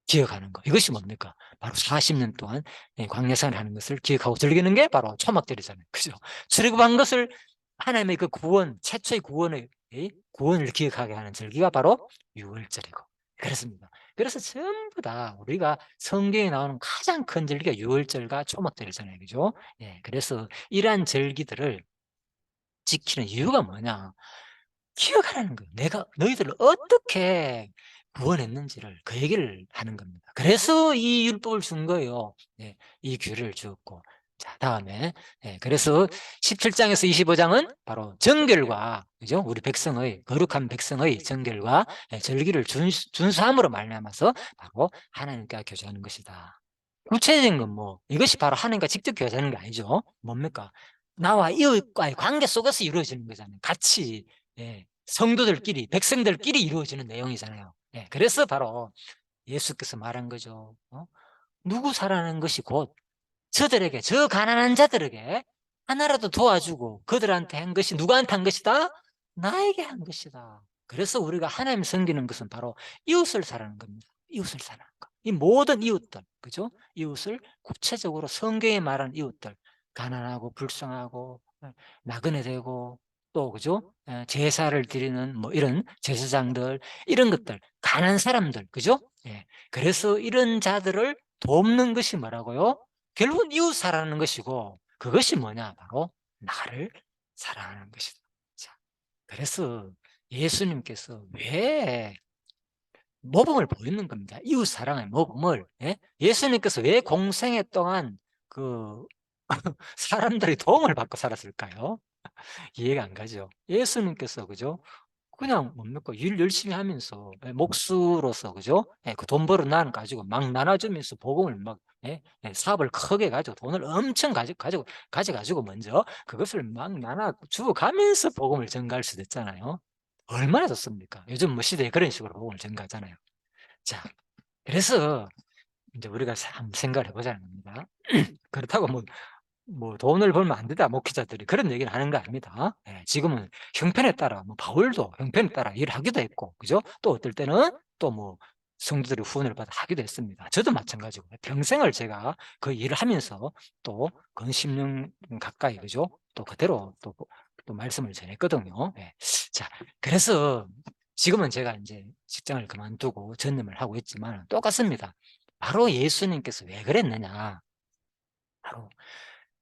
기억하는 거. 이것이 뭡니까? 바로 40년 동안 광야 생활하는 것을 기억하고 즐기는 게 바로 초막절이잖아요. 그죠? 출애굽한 것을 하나님의 그 구원, 최초의 구원의 구원을 기억하게 하는 절기가 바로 6월절이고 그렇습니다. 그래서 전부 다 우리가 성경에 나오는 가장 큰 절기가 6월절과 초막절이잖아요. 그죠? 그래서 이러한 절기들을 지키는 이유가 뭐냐? 기억하라는 거예요. 내가 너희들을 어떻게 구원했는지를 그 얘기를 하는 겁니다. 그래서 이 율법을 준 거예요. 이 규례를 주었고. 자, 다음에 그래서 17장에서 25장은 바로 정결과 그죠? 우리 백성의 거룩한 백성의 정결과 절기를 준수함으로 말미암아서 바로 하나님과 교제하는 것이다. 구체적인 건 뭐 이것이 바로 하나님과 직접 교제하는 게 아니죠. 뭡니까? 나와 이웃과의 관계 속에서 이루어지는 거잖아요. 같이 성도들끼리 백성들끼리 이루어지는 내용이잖아요. 그래서 바로 예수께서 말한 거죠. 누구 사랑하는 것이 곧 저들에게 저 가난한 자들에게 하나라도 도와주고 그들한테 한 것이 누구한테 한 것이다? 나에게 한 것이다. 그래서 우리가 하나님 섬기는 것은 바로 이웃을 사랑하는 겁니다. 이웃을 사랑하는 것. 이 모든 이웃들, 그죠? 이웃을 구체적으로 성경에 말하는 이웃들, 가난하고 불쌍하고 나그네 되고 또 그죠? 제사를 드리는 뭐 이런 제사장들 이런 것들, 가난한 사람들, 그죠? 그래서 이런 자들을 돕는 것이 뭐라고요? 결국은 이웃 사랑하는 것이고 그것이 뭐냐? 바로 나를 사랑하는 것이다. 자, 그래서 예수님께서 왜 모범을 보이는 겁니다. 이웃 사랑의 모범을. 예수님께서 왜 공생애 동안 그 사람들이 도움을 받고 살았을까요? 이해가 안 가죠. 예수님께서 그죠? 그냥 뭡니까? 일 열심히 하면서 목수로서 그죠? 그 돈 버는 난 가지고 막 나눠주면서 복음을 막 사업을 크게 가지고 돈을 엄청 가져가지고 먼저 그것을 막 나눠 주고 가면서 복음을 전가할 수도 있잖아요. 얼마나 좋습니까? 요즘 뭐 시대에 그런 식으로 복음을 전가하잖아요. 자, 그래서 이제 우리가 한번 생각을 해보자는 겁니다. 그렇다고 뭐 돈을 벌면 안 된다 목회자들이 그런 얘기를 하는 거 아닙니다. 지금은 형편에 따라 뭐 바울도 형편에 따라 일을 하기도 했고 그죠? 또 어떨 때는 또 뭐 성도들의 후원을 받아 하기도 했습니다. 저도 마찬가지고 평생을 제가 그 일을 하면서 또 근 10년 가까이 그죠? 또 그대로 또 말씀을 전했거든요. 자, 그래서 지금은 제가 이제 직장을 그만두고 전념을 하고 있지만 똑같습니다. 바로 예수님께서 왜 그랬느냐? 바로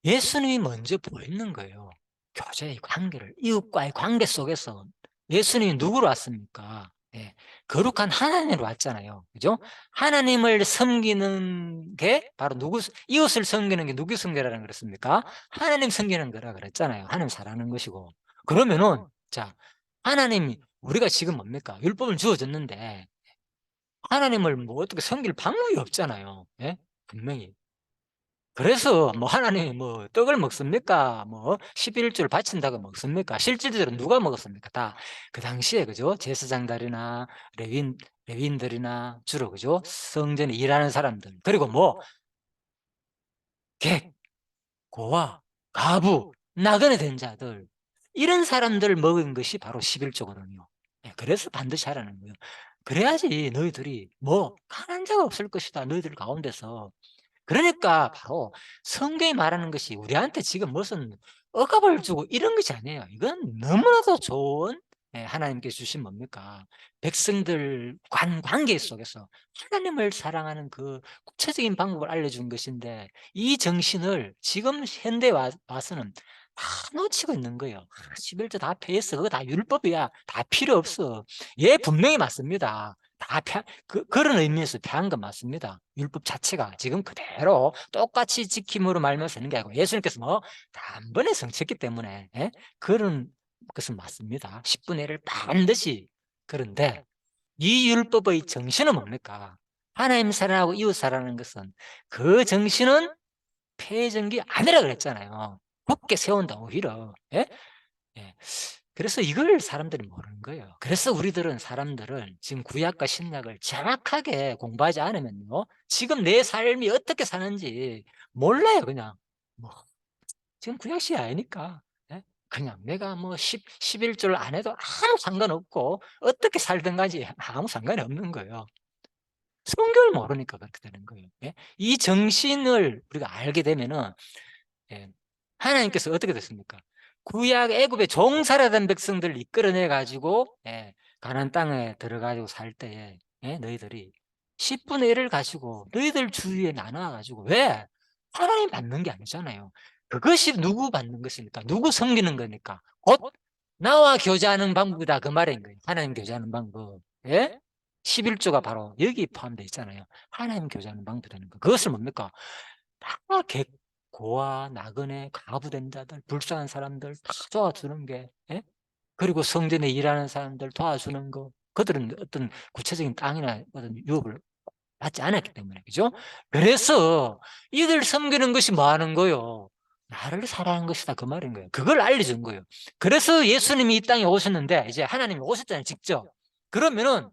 예수님이 먼저 보이는 거예요. 교제의 관계를 이웃과의 관계 속에서 예수님이 누구로 왔습니까? 거룩한 하나님으로 왔잖아요. 그죠? 하나님을 섬기는 게 바로 이웃을 섬기는 게 누구 섬기라는 그랬습니까? 하나님 섬기는 거라 그랬잖아요. 하나님 사랑하는 것이고. 그러면은 자, 하나님이 우리가 지금 뭡니까? 율법을 주어졌는데 하나님을 뭐 어떻게 섬길 방법이 없잖아요. 분명히. 그래서 뭐 하나님이 뭐 떡을 먹습니까? 뭐 11조를 바친다고 먹습니까? 실질적으로 누가 먹었습니까? 다 그 당시에 그죠? 제사장들이나 레위인 레위인들이나 주로 그죠? 성전에 일하는 사람들, 그리고 뭐 객, 고아, 과부, 나그네 된 자들, 이런 사람들 먹은 것이 바로 11조거든요. 예, 그래서 반드시 하라는 거예요. 그래야지 너희들이 뭐 가난한 자가 없을 것이다, 너희들 가운데서. 그러니까 바로 성경이 말하는 것이 우리한테 지금 무슨 억압을 주고 이런 것이 아니에요. 이건 너무나도 좋은, 하나님께서 주신 뭡니까? 백성들 관계 속에서 하나님을 사랑하는 그 구체적인 방법을 알려준 것인데, 이 정신을 지금 현대에 와서는 다 놓치고 있는 거예요. 11조 다 패했어. 그거 다 율법이야. 다 필요 없어. 예, 분명히 맞습니다. 다 그런 의미에서 패한 건 맞습니다. 율법 자체가 지금 그대로 똑같이 지킴으로 말면서 하는 게 아니고, 예수님께서 뭐 단번에 성취했기 때문에, 그런 것은 맞습니다. 10분의 1을 반드시. 그런데 이 율법의 정신은 뭡니까? 하나님 사랑하고 이웃 사랑하는 것은, 그 정신은 폐전기 아니라 그랬잖아요. 굳게 세운다 오히려. 예? 예. 그래서 이걸 사람들이 모르는 거예요. 그래서 우리들은 사람들은 지금 구약과 신약을 정확하게 공부하지 않으면요, 지금 내 삶이 어떻게 사는지 몰라요. 그냥 뭐 지금 구약 시 아니니까, 예? 그냥 내가 뭐 11절 안 해도 아무 상관없고 어떻게 살든 간지 아무 상관이 없는 거예요. 성경을 모르니까 그렇게 되는 거예요. 예? 이 정신을 우리가 알게 되면은, 예, 하나님께서 어떻게 됐습니까? 구약 애굽의 종살이던 백성들을 이끌어내 가지고, 가나안 땅에 들어가지고 살 때에, 너희들이 10분의 1을 가지고 너희들 주위에 나눠 가지고, 왜? 하나님 받는 게 아니잖아요. 그것이 누구 받는 것입니까? 누구 섬기는 거니까? 곧 나와 교제하는 방법이다, 그 말인 거예요. 하나님 교제하는 방법. 예? 11조가 바로 여기 포함되어 있잖아요. 하나님 교제하는 방법이라는 거. 그것을 뭡니까? 다 고아, 나그네, 가부된 자들, 불쌍한 사람들 다 도와주는 게, 예? 그리고 성전에 일하는 사람들 도와주는 거. 그들은 어떤 구체적인 땅이나 어떤 유업을 받지 않았기 때문에, 그죠? 그래서 이들 섬기는 것이 뭐 하는 거요? 나를 사랑하는 것이다, 그 말인 거예요. 그걸 알려준 거예요. 그래서 예수님이 이 땅에 오셨는데, 이제 하나님이 오셨잖아요, 직접. 그러면은,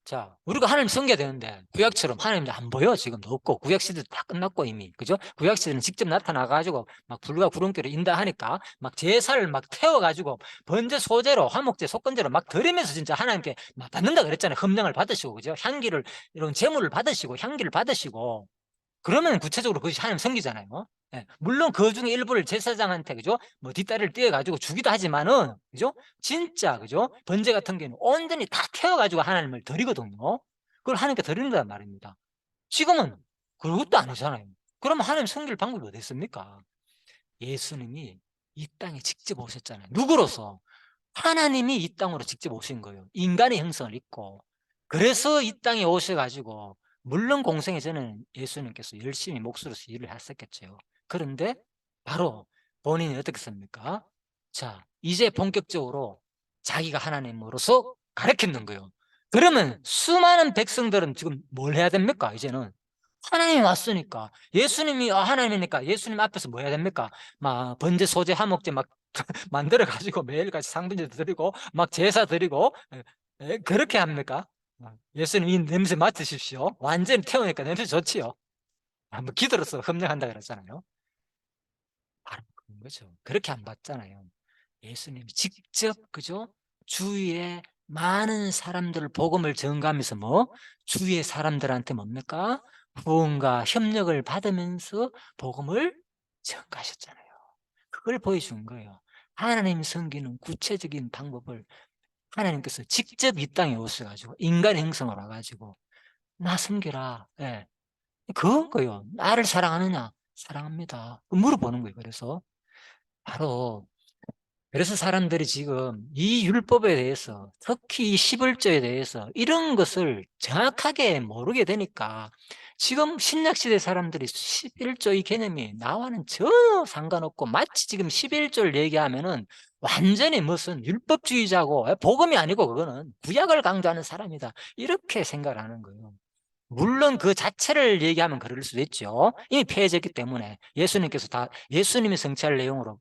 자, 우리가 하나님 섬겨야 되는데, 구약처럼 하나님도 안 보여. 지금도 없고, 구약 시대도 다 끝났고 이미, 그죠? 구약 시대는 직접 나타나가지고 막 불과 구름결을 인다하니까 막 제사를 막 태워가지고 번제 소제로, 화목제, 속건제로 막 드리면서 진짜 하나님께 막 받는다 그랬잖아요. 흠령을 받으시고, 그죠? 향기를, 이런 제물을 받으시고 향기를 받으시고. 그러면 구체적으로 그것이 하나님 섬기잖아요. 예. 물론 그 중에 일부를 제사장한테, 그죠? 뭐 뒷다리를 떼어가지고 주기도 하지만은, 그죠? 진짜, 그죠? 번제 같은 경우는 온전히 다 태워가지고 하나님을 드리거든요. 그걸 하나님께 드린단 말입니다. 지금은 그것도 아니잖아요. 그러면 하나님 섬길 방법이 어디 있습니까? 예수님이 이 땅에 직접 오셨잖아요. 누구로서? 하나님이 이 땅으로 직접 오신 거예요. 인간의 형성을 입고. 그래서 이 땅에 오셔가지고, 물론 공생에 저는 예수님께서 열심히 목수로서 일을 했었겠죠. 그런데 바로 본인이 어떻게 씁니까? 자, 이제 본격적으로 자기가 하나님으로서 가르치는 거예요. 그러면 수많은 백성들은 지금 뭘 해야 됩니까? 이제는 하나님이 왔으니까, 예수님이 하나님이니까 예수님 앞에서 뭐 해야 됩니까? 막 번제 소제 화목제 막 만들어 가지고 매일같이 상분제 드리고 막 제사 드리고, 그렇게 합니까? 예수님 이 냄새 맡으십시오. 완전히 태우니까 냄새 좋지요. 뭐 기도로서 흠령한다 그랬잖아요. 바로 그런 거죠. 그렇게 안 받잖아요. 예수님이 직접, 그죠? 주위에 많은 사람들 복음을 전가하면서 뭐 주위의 사람들한테 뭡니까? 후원과 협력을 받으면서 복음을 전가하셨잖아요. 그걸 보여준 거예요. 하나님 섬기는 구체적인 방법을 하나님께서 직접 이 땅에 오셔가지고 인간 형성을 와가지고 나 섬기라. 예. 그건 거예요. 나를 사랑하느냐? 사랑합니다. 물어보는 거예요. 바로 그래서 사람들이 지금 이 율법에 대해서, 특히 이 11조에 대해서 이런 것을 정확하게 모르게 되니까 지금 신약시대 사람들이 11조 이 개념이 나와는 전혀 상관없고, 마치 지금 11조를 얘기하면은 완전히 무슨 율법주의자고 복음이 아니고 그거는 구약을 강조하는 사람이다, 이렇게 생각을 하는 거예요. 물론 그 자체를 얘기하면 그럴 수도 있죠. 이미 폐해졌기 때문에 예수님께서 다 예수님이 성취할 내용으로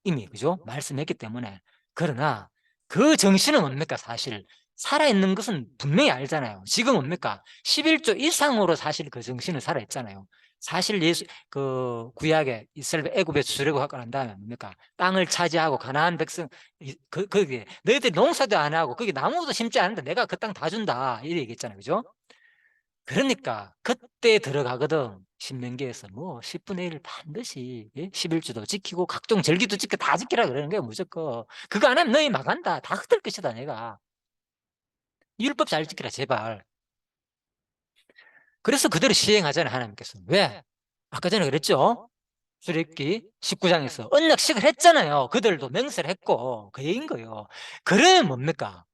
이미, 그죠? 말씀했기 때문에. 그러나 그 정신은 뭡니까? 사실 살아있는 것은 분명히 알잖아요. 지금 뭡니까? 11조 이상으로 사실 그 정신을 살아있잖아요. 사실 그 구약에 이스라엘 애굽에서 출애굽하고 난 다음에 뭡니까? 땅을 차지하고 가나안 백성, 거기에 너희들이 농사도 안 하고 거기 나무도 심지 않는데 내가 그 땅 다 준다. 이렇게 얘기했잖아요. 그죠? 그러니까 그때 들어가거든. 신명기에서 뭐 10분의 1 반드시 11조도 지키고 각종 절기도 지켜 다 지키라 그러는 거예요. 무조건. 그거 안 하면 너희 망한다. 다 흩을 것이다 내가. 율법 잘 지키라 제발. 그래서 그대로 시행하잖아요. 하나님께서. 왜? 아까 전에 그랬죠. 출애굽기 19장에서 언약식을 했잖아요. 그들도 맹세를 했고 그 얘기인 거예요. 그러면 뭡니까?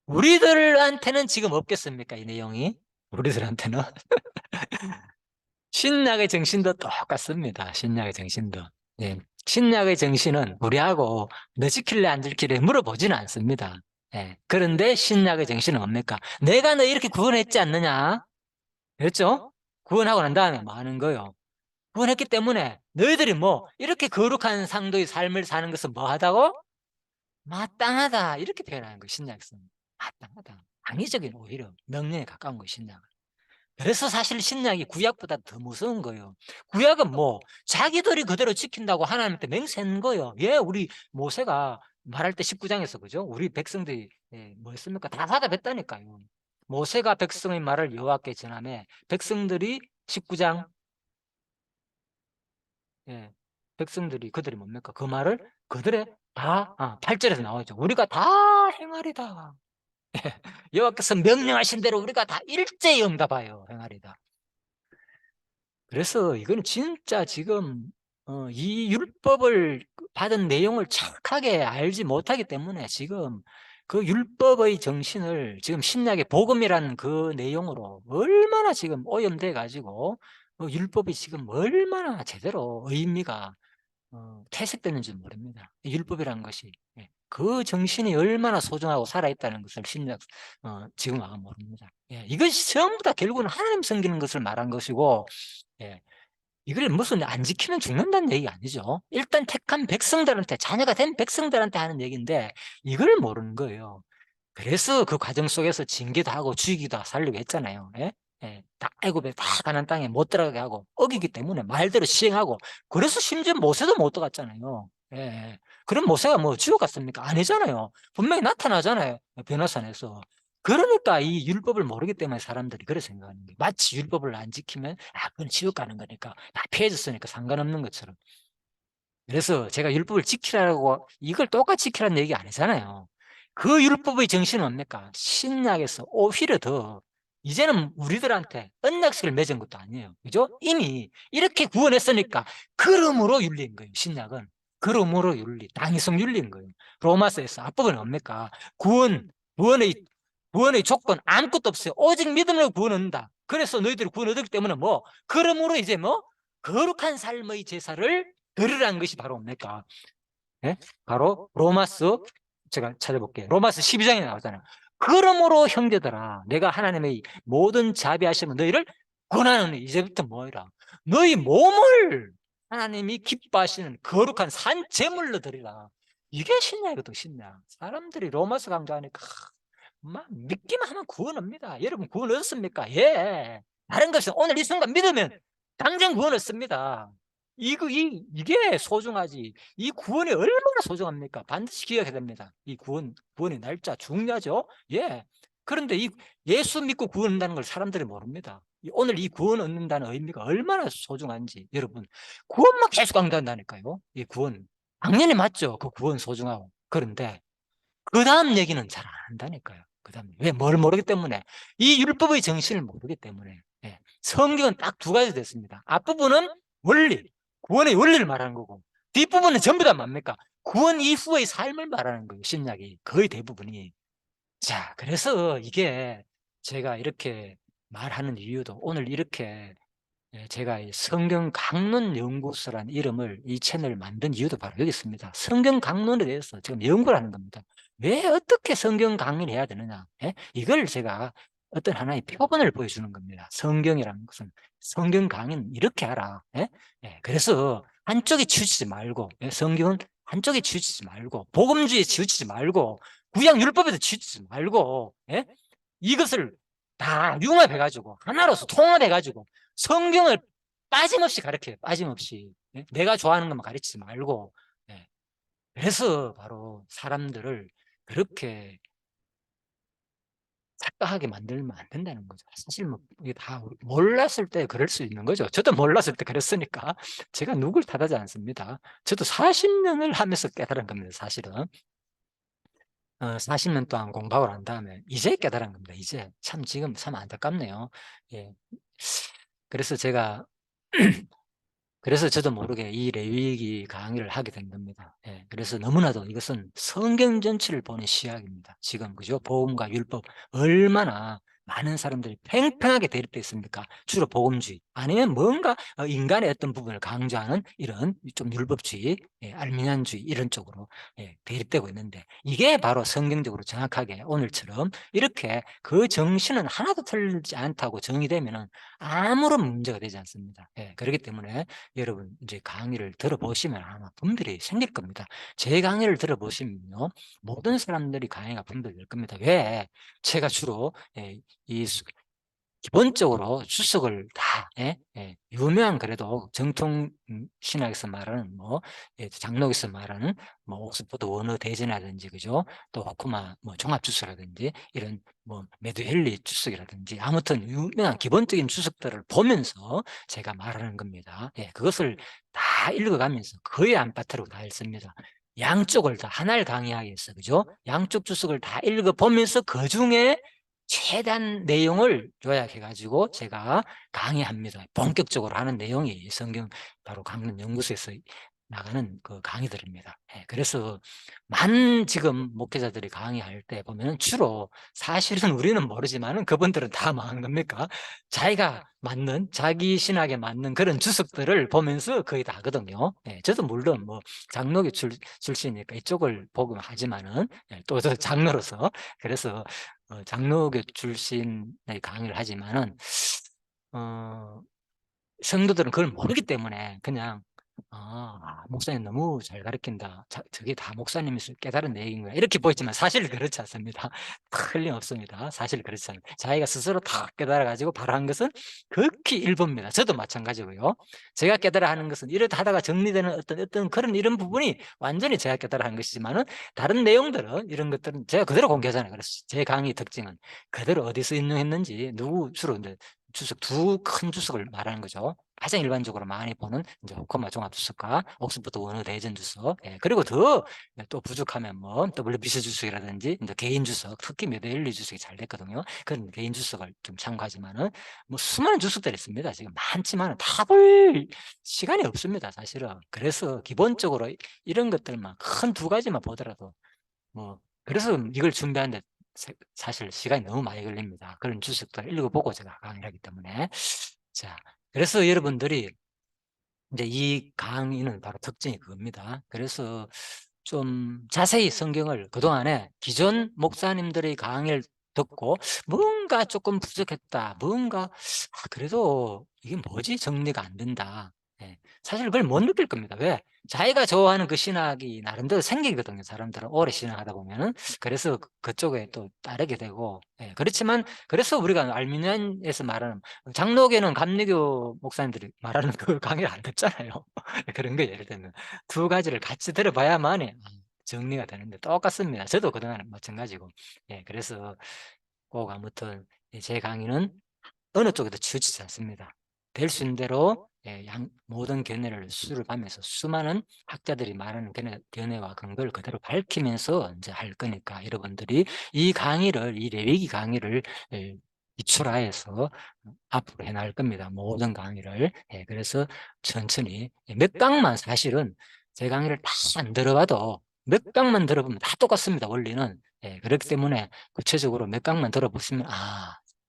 우리들한테는 지금 없겠습니까? 이 내용이 우리들한테는 신약의 정신도 똑같습니다. 신약의 정신도. 예. 신약의 정신은 우리하고 너 지킬래 안 지킬래 물어보지는 않습니다. 예. 그런데 신약의 정신은 뭡니까? 내가 너 이렇게 구원했지 않느냐? 그렇죠? 구원하고 난 다음에 뭐 하는 거요? 구원했기 때문에 너희들이 뭐 이렇게 거룩한 상도의 삶을 사는 것은 뭐 하다고? 마땅하다. 이렇게 표현하는 거예요. 신약에서는. 마땅하다. 당위적인 오히려 명령에 가까운 거예요. 신약은. 그래서 사실 신약이 구약보다 더 무서운 거예요. 구약은 뭐 자기들이 그대로 지킨다고 하나님한테 맹세한 거예요. 예, 우리 모세가 말할 때 19장에서 그죠? 우리 백성들이 뭐 했습니까? 다 받아냈다니까요. 모세가 백성의 말을 여호와께 전하매 백성들이 19장 예, 백성들이 그들이 뭡니까? 그 말을 그들의 다 8절에서 나오죠. 우리가 다 행하리다. 여호와께서 명령하신 대로 우리가 다 일제히 응답하여 행하리다. 그래서 이거는 진짜 지금 이 율법을 받은 내용을 정확하게 알지 못하기 때문에 지금 그 율법의 정신을 지금 신약의 복음이라는 그 내용으로 얼마나 지금 오염돼 가지고 율법이 지금 얼마나 제대로 의미가 퇴색되는지 모릅니다. 율법이라는 것이 그 정신이 얼마나 소중하고 살아있다는 것을 신약 지금 와가 모릅니다. 이것이 전부 다 결국은 하나님 섬기는 것을 말한 것이고 예, 이걸 무슨 안 지키면 죽는다는 얘기가 아니죠. 일단 택한 백성들한테 자녀가 된 백성들한테 하는 얘기인데 이걸 모르는 거예요. 그래서 그 과정 속에서 징계도 하고 죽이기도 살리고 했잖아요. 예? 다 애굽에 다 가나안 땅에 못 들어가게 하고 어기기 때문에 말대로 시행하고 그래서 심지어 모세도 못 들어갔잖아요. 예. 그럼 모세가 뭐 지옥 갔습니까? 아니잖아요. 분명히 나타나잖아요. 변화산에서. 그러니까 이 율법을 모르기 때문에 사람들이 그렇게 생각하는 거예요. 마치 율법을 안 지키면 그건 지옥 가는 거니까 다 피해졌으니까 상관없는 것처럼. 그래서 제가 율법을 지키라고 이걸 똑같이 지키라는 얘기 아니잖아요. 그 율법의 정신은 뭡니까? 신약에서 오히려 더 이제는 우리들한테 언약식을 맺은 것도 아니에요. 그죠? 이미 이렇게 구원했으니까 그러므로 윤리인 거예요. 신약은. 그러므로 윤리, 당위성 윤리인 거예요. 로마서에서 앞부분은 뭡니까? 구원의 구원의 조건 아무것도 없어요. 오직 믿음으로 구원 얻는다. 그래서 너희들이 구원 얻었기 때문에 뭐 그러므로 이제 뭐 거룩한 삶의 제사를 드리라는 것이 바로 뭡니까? 예? 바로 로마서 제가 찾아볼게요. 로마서 12장에 나오잖아요. 그러므로 형제들아 내가 하나님의 모든 자비하시면 너희를 권하노니 이제부터 뭐이라 너희 몸을 하나님이 기뻐하시는 거룩한 산 제물로 드리라. 이게 신약이거든. 신약. 사람들이 로마서 강조하니까 막 믿기만 하면 구원합니다. 여러분 구원 얻었습니까? 예. 다른 것은 오늘 이 순간 믿으면 당장 구원 얻습니다. 이게 소중하지. 이 구원이 얼마나 소중합니까? 반드시 기억해야 됩니다. 이 구원의 날짜 중요하죠? 예. 그런데 이 예수 믿고 구원 얻는다는 걸 사람들이 모릅니다. 오늘 이 구원 얻는다는 의미가 얼마나 소중한지 여러분 구원만 계속 강조한다니까요. 이 구원 당연히 맞죠. 그 구원 소중하고. 그런데 그 다음 얘기는 잘 안 한다니까요. 그 다음 왜 뭘 모르기 때문에 이 율법의 정신을 모르기 때문에 성경은 딱 두 가지 됐습니다. 앞부분은 원리, 구원의 원리를 말하는 거고 뒷부분은 전부 다 뭡니까? 구원 이후의 삶을 말하는 거예요. 신약이 거의 대부분이. 자, 그래서 이게 제가 이렇게 말하는 이유도 오늘 이렇게 제가 이 성경 강론 연구소라는 이름을 이 채널을 만든 이유도 바로 여기 있습니다. 성경 강론에 대해서 지금 연구를 하는 겁니다. 왜 어떻게 성경 강의를 해야 되느냐? 이걸 제가 어떤 하나의 표본을 보여주는 겁니다. 성경이라는 것은 성경 강의는 이렇게 하라. 그래서 한쪽에 치우치지 말고 성경은 한쪽에 치우치지 말고 복음주의에 치우치지 말고 구약율법에도 치지 말고, 예? 이것을 다 융합해가지고 하나로서 통합해가지고 성경을 빠짐없이 가르쳐요. 빠짐없이. 예? 내가 좋아하는 것만 가르치지 말고. 예. 그래서 바로 사람들을 그렇게 착각하게 만들면 안 된다는 거죠. 사실 뭐 이게 다 몰랐을 때 그럴 수 있는 거죠. 저도 몰랐을 때 그랬으니까 제가 누굴 탓하지 않습니다. 저도 40년을 하면서 깨달은 겁니다. 사실은 40년 동안 공부하고 난 다음에 이제 깨달은 겁니다. 이제 참 지금 참 안타깝네요. 예. 그래서 제가 그래서 저도 모르게 이 레위기 강의를 하게 된 겁니다. 예, 그래서 너무나도 이것은 성경 전체를 보는 시각입니다. 지금 그죠? 복음과 율법 얼마나 많은 사람들이 팽팽하게 대립되어 있습니까? 주로 복음주의 아니면 뭔가 인간의 어떤 부분을 강조하는 이런 좀 율법주의, 예, 알미니안주의 이런 쪽으로 대립되고 있는데 이게 바로 성경적으로 정확하게 오늘처럼 이렇게 그 정신은 하나도 틀리지 않다고 정의되면은 아무런 문제가 되지 않습니다. 예, 그렇기 때문에 여러분 이제 강의를 들어보시면 아마 분별이 생길 겁니다. 제 강의를 들어보시면요 모든 사람들이 강의가 분별될 겁니다. 왜? 제가 주로 이 기본적으로 주석을 다 유명한 그래도 정통 신학에서 말하는 뭐 장로에서 말하는 뭐 옥스퍼드 원어 대전이라든지 그죠? 또 호쿠마 뭐 종합 주석이라든지 이런 뭐 메드헬리 주석이라든지 아무튼 유명한 기본적인 주석들을 보면서 제가 말하는 겁니다. 예, 그것을 다 읽어가면서 거의 안 빠뜨리고 다 읽습니다. 양쪽을 다 하나를 강의하기 위해서 그죠? 양쪽 주석을 다 읽어보면서 그 중에 최대한 내용을 요약해 가지고 제가 강의합니다. 본격적으로 하는 내용이 성경 바로 강론 연구소에서 나가는 그 강의들입니다. 예, 그래서 많은 지금 목회자들이 강의할 때 보면 주로 사실은 우리는 모르지만은 그분들은 다 뭐하는 겁니까? 자기가 맞는 자기 신학에 맞는 그런 주석들을 보면서 거의 다 하거든요. 예, 저도 물론 뭐 장로교 출신이니까 이쪽을 복음하지만은 또 저 장로로서 그래서 장로교 출신의 강의를 하지만은 어 성도들은 그걸 모르기 때문에 그냥 목사님 너무 잘 가르친다. 저게 다 목사님이 깨달은 얘기인가요? 이렇게 보이지만 사실 그렇지 않습니다. 틀림없습니다. 사실 그렇지 않아요. 자기가 스스로 다 깨달아 가지고 바로 한 것은 극히 일부입니다. 저도 마찬가지고요. 제가 깨달아 하는 것은 이렇다 하다가 정리되는 어떤 그런 이런 부분이 완전히 제가 깨달아 하는 것이지만은 다른 내용들은 이런 것들은 제가 그대로 공개하잖아요. 그래서 제 강의 특징은 그대로 어디서 인용했는지 누구 주로 이제 주석 두 큰 주석을 말하는 거죠. 가장 일반적으로 많이 보는 이제 호커마 종합 주석과 옥스퍼드 원어 대전 주석. 예, 그리고 더 또 부족하면 뭐 WBC 주석이라든지 이제 개인 주석, 특히 메데일리 주석이 잘 됐거든요. 그런 개인 주석을 좀 참고하지만은 뭐 수많은 주석들이 있습니다. 지금 많지만은 다 볼 시간이 없습니다. 사실은. 그래서 기본적으로 이런 것들만 큰 두 가지만 보더라도 뭐 그래서 이걸 준비하는데 사실 시간이 너무 많이 걸립니다. 그런 주석들 읽어보고 제가 강의를 하기 때문에. 자, 그래서 여러분들이 이제 이 강의는 바로 특징이 그겁니다. 그래서 좀 자세히 성경을 그동안에 기존 목사님들의 강의를 듣고 뭔가 조금 부족했다. 뭔가 그래도 이게 뭐지? 정리가 안 된다. 예. 사실 그걸 못 느낄 겁니다. 왜? 자기가 좋아하는 그 신학이 나름대로 생기거든요. 사람들은 오래 신학하다 보면은. 그래서 그쪽에 또 따르게 되고. 예. 그렇지만 그래서 우리가 알미니안에서 말하는 장로교는 감리교 목사님들이 말하는 그 강의를 안 듣잖아요. 그런 거 예를 들면 두 가지를 같이 들어봐야만이 정리가 되는데 똑같습니다. 저도 그동안 마찬가지고. 예, 그래서 꼭 아무튼 제 강의는 어느 쪽에도 치우치지 않습니다. 될 수 있는 대로 모든 견해를 수습하면서 수많은 학자들이 말하는 견해와 근거를 그대로 밝히면서 이제 할 거니까 여러분들이 이 강의를 이 레위기 강의를 기출하여서 앞으로 해나갈 겁니다. 모든 강의를. 예, 그래서 천천히 몇 강만 사실은 제 강의를 다 안 들어봐도 몇 강만 들어보면 다 똑같습니다. 원리는. 예, 그렇기 때문에 구체적으로 몇 강만 들어보시면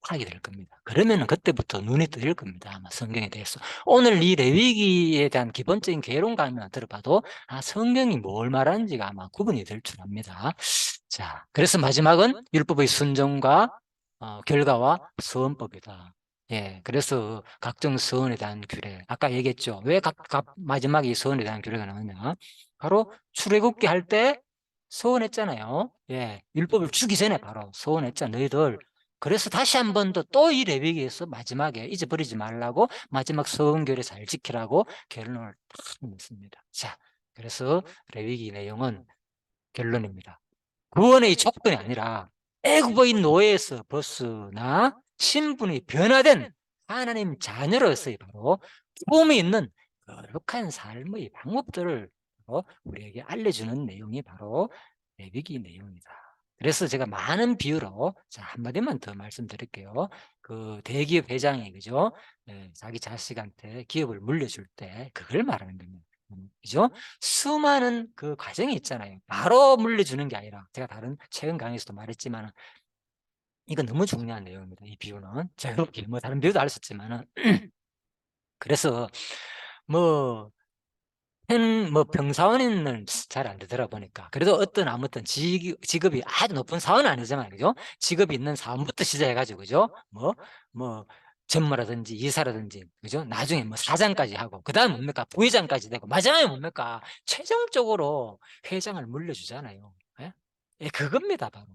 파악이 될 겁니다. 그러면은 그때부터 눈이 뜨일 겁니다. 아마 성경에 대해서. 오늘 이 레위기에 대한 기본적인 개론강의만 들어봐도 성경이 뭘 말하는지가 아마 구분이 될 줄 압니다. 자, 그래서 마지막은 율법의 순종과 결과와 서원법이다. 예, 그래서 각종 서원에 대한 규례. 아까 얘기했죠. 왜 마지막에 이 서원에 대한 규례가 나오냐. 바로 출애굽기 할 때 소원했잖아요. 예, 율법을 주기 전에 바로 소원했잖아, 너희들. 그래서 다시 한 번 더 또 이 레위기에서 마지막에 잊어버리지 말라고 마지막 소원결에 잘 지키라고 결론을 딱 냈습니다. 자, 그래서 레위기 내용은 결론입니다. 구원의 조건이 아니라 애굽의 노예에서 벗어나 신분이 변화된 하나님 자녀로서의 바로 꿈이 있는 거룩한 삶의 방법들을 우리에게 알려주는 내용이 바로 레위기 내용이다. 그래서 제가 많은 비유로 한마디만 더 말씀드릴게요. 그 대기업 회장이 그죠? 자기 자식한테 기업을 물려줄 때 그걸 말하는 겁니다. 그죠? 수많은 그 과정이 있잖아요. 바로 물려주는 게 아니라 제가 다른 최근 강의에서도 말했지만 이건 너무 중요한 내용입니다. 이 비유는 제가 뭐 다른 비유도 알 수 있지만은 그래서 뭐 뭐 병사원은 잘 안 되더라 보니까 그래도 어떤 아무튼 직업이 아주 높은 사원은 아니지만 그죠? 직업이 있는 사원부터 시작해 가지고 그죠? 뭐 전무라든지 이사라든지 그죠? 나중에 뭐 사장까지 하고 그다음 뭡니까? 부회장까지 되고 마지막에 뭡니까? 최종적으로 회장을 물려주잖아요. 예? 예, 그겁니다 바로.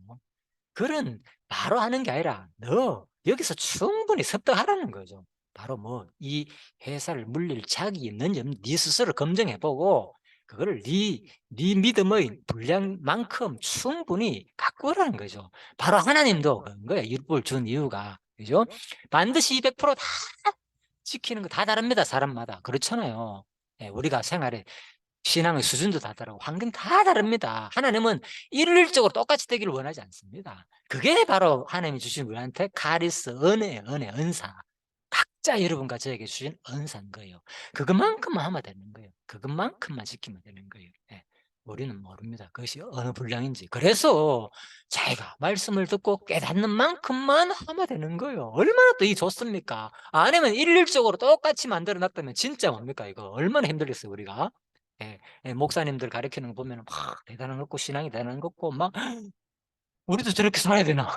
글은 바로 하는 게 아니라 너 여기서 충분히 습득하라는 거죠. 바로 뭐 이 회사를 물릴 자격이 있는지 없는지 네 스스로 검증해 보고 그거를 네 믿음의 분량만큼 충분히 갖고 오라는 거죠. 바로 하나님도 그런 거예요. 율법을 준 이유가. 그죠? 반드시 200%다 지키는 거 다 다릅니다. 사람마다. 그렇잖아요. 예, 우리가 생활에 신앙의 수준도 다 다르고 환경 다 다릅니다. 하나님은 일률적으로 똑같이 되기를 원하지 않습니다. 그게 바로 하나님이 주신 우리한테 카리스, 은혜, 은사. 각자 여러분과 저에게 주신 은사인 거예요. 그것만큼만 하면 되는 거예요. 그것만큼만 지키면 되는 거예요. 예. 우리는 모릅니다. 그것이 어느 분량인지. 그래서 자기가 말씀을 듣고 깨닫는 만큼만 하면 되는 거예요. 얼마나 또 이 좋습니까? 아니면 일률적으로 똑같이 만들어 놨다면 진짜 뭡니까? 이거 얼마나 힘들겠어요, 우리가. 예. 예, 목사님들 가르치는 거 보면은 막 대단한 것 같고 신앙이 대단한 것 같고 막 '우리도 저렇게 살아야 되나?'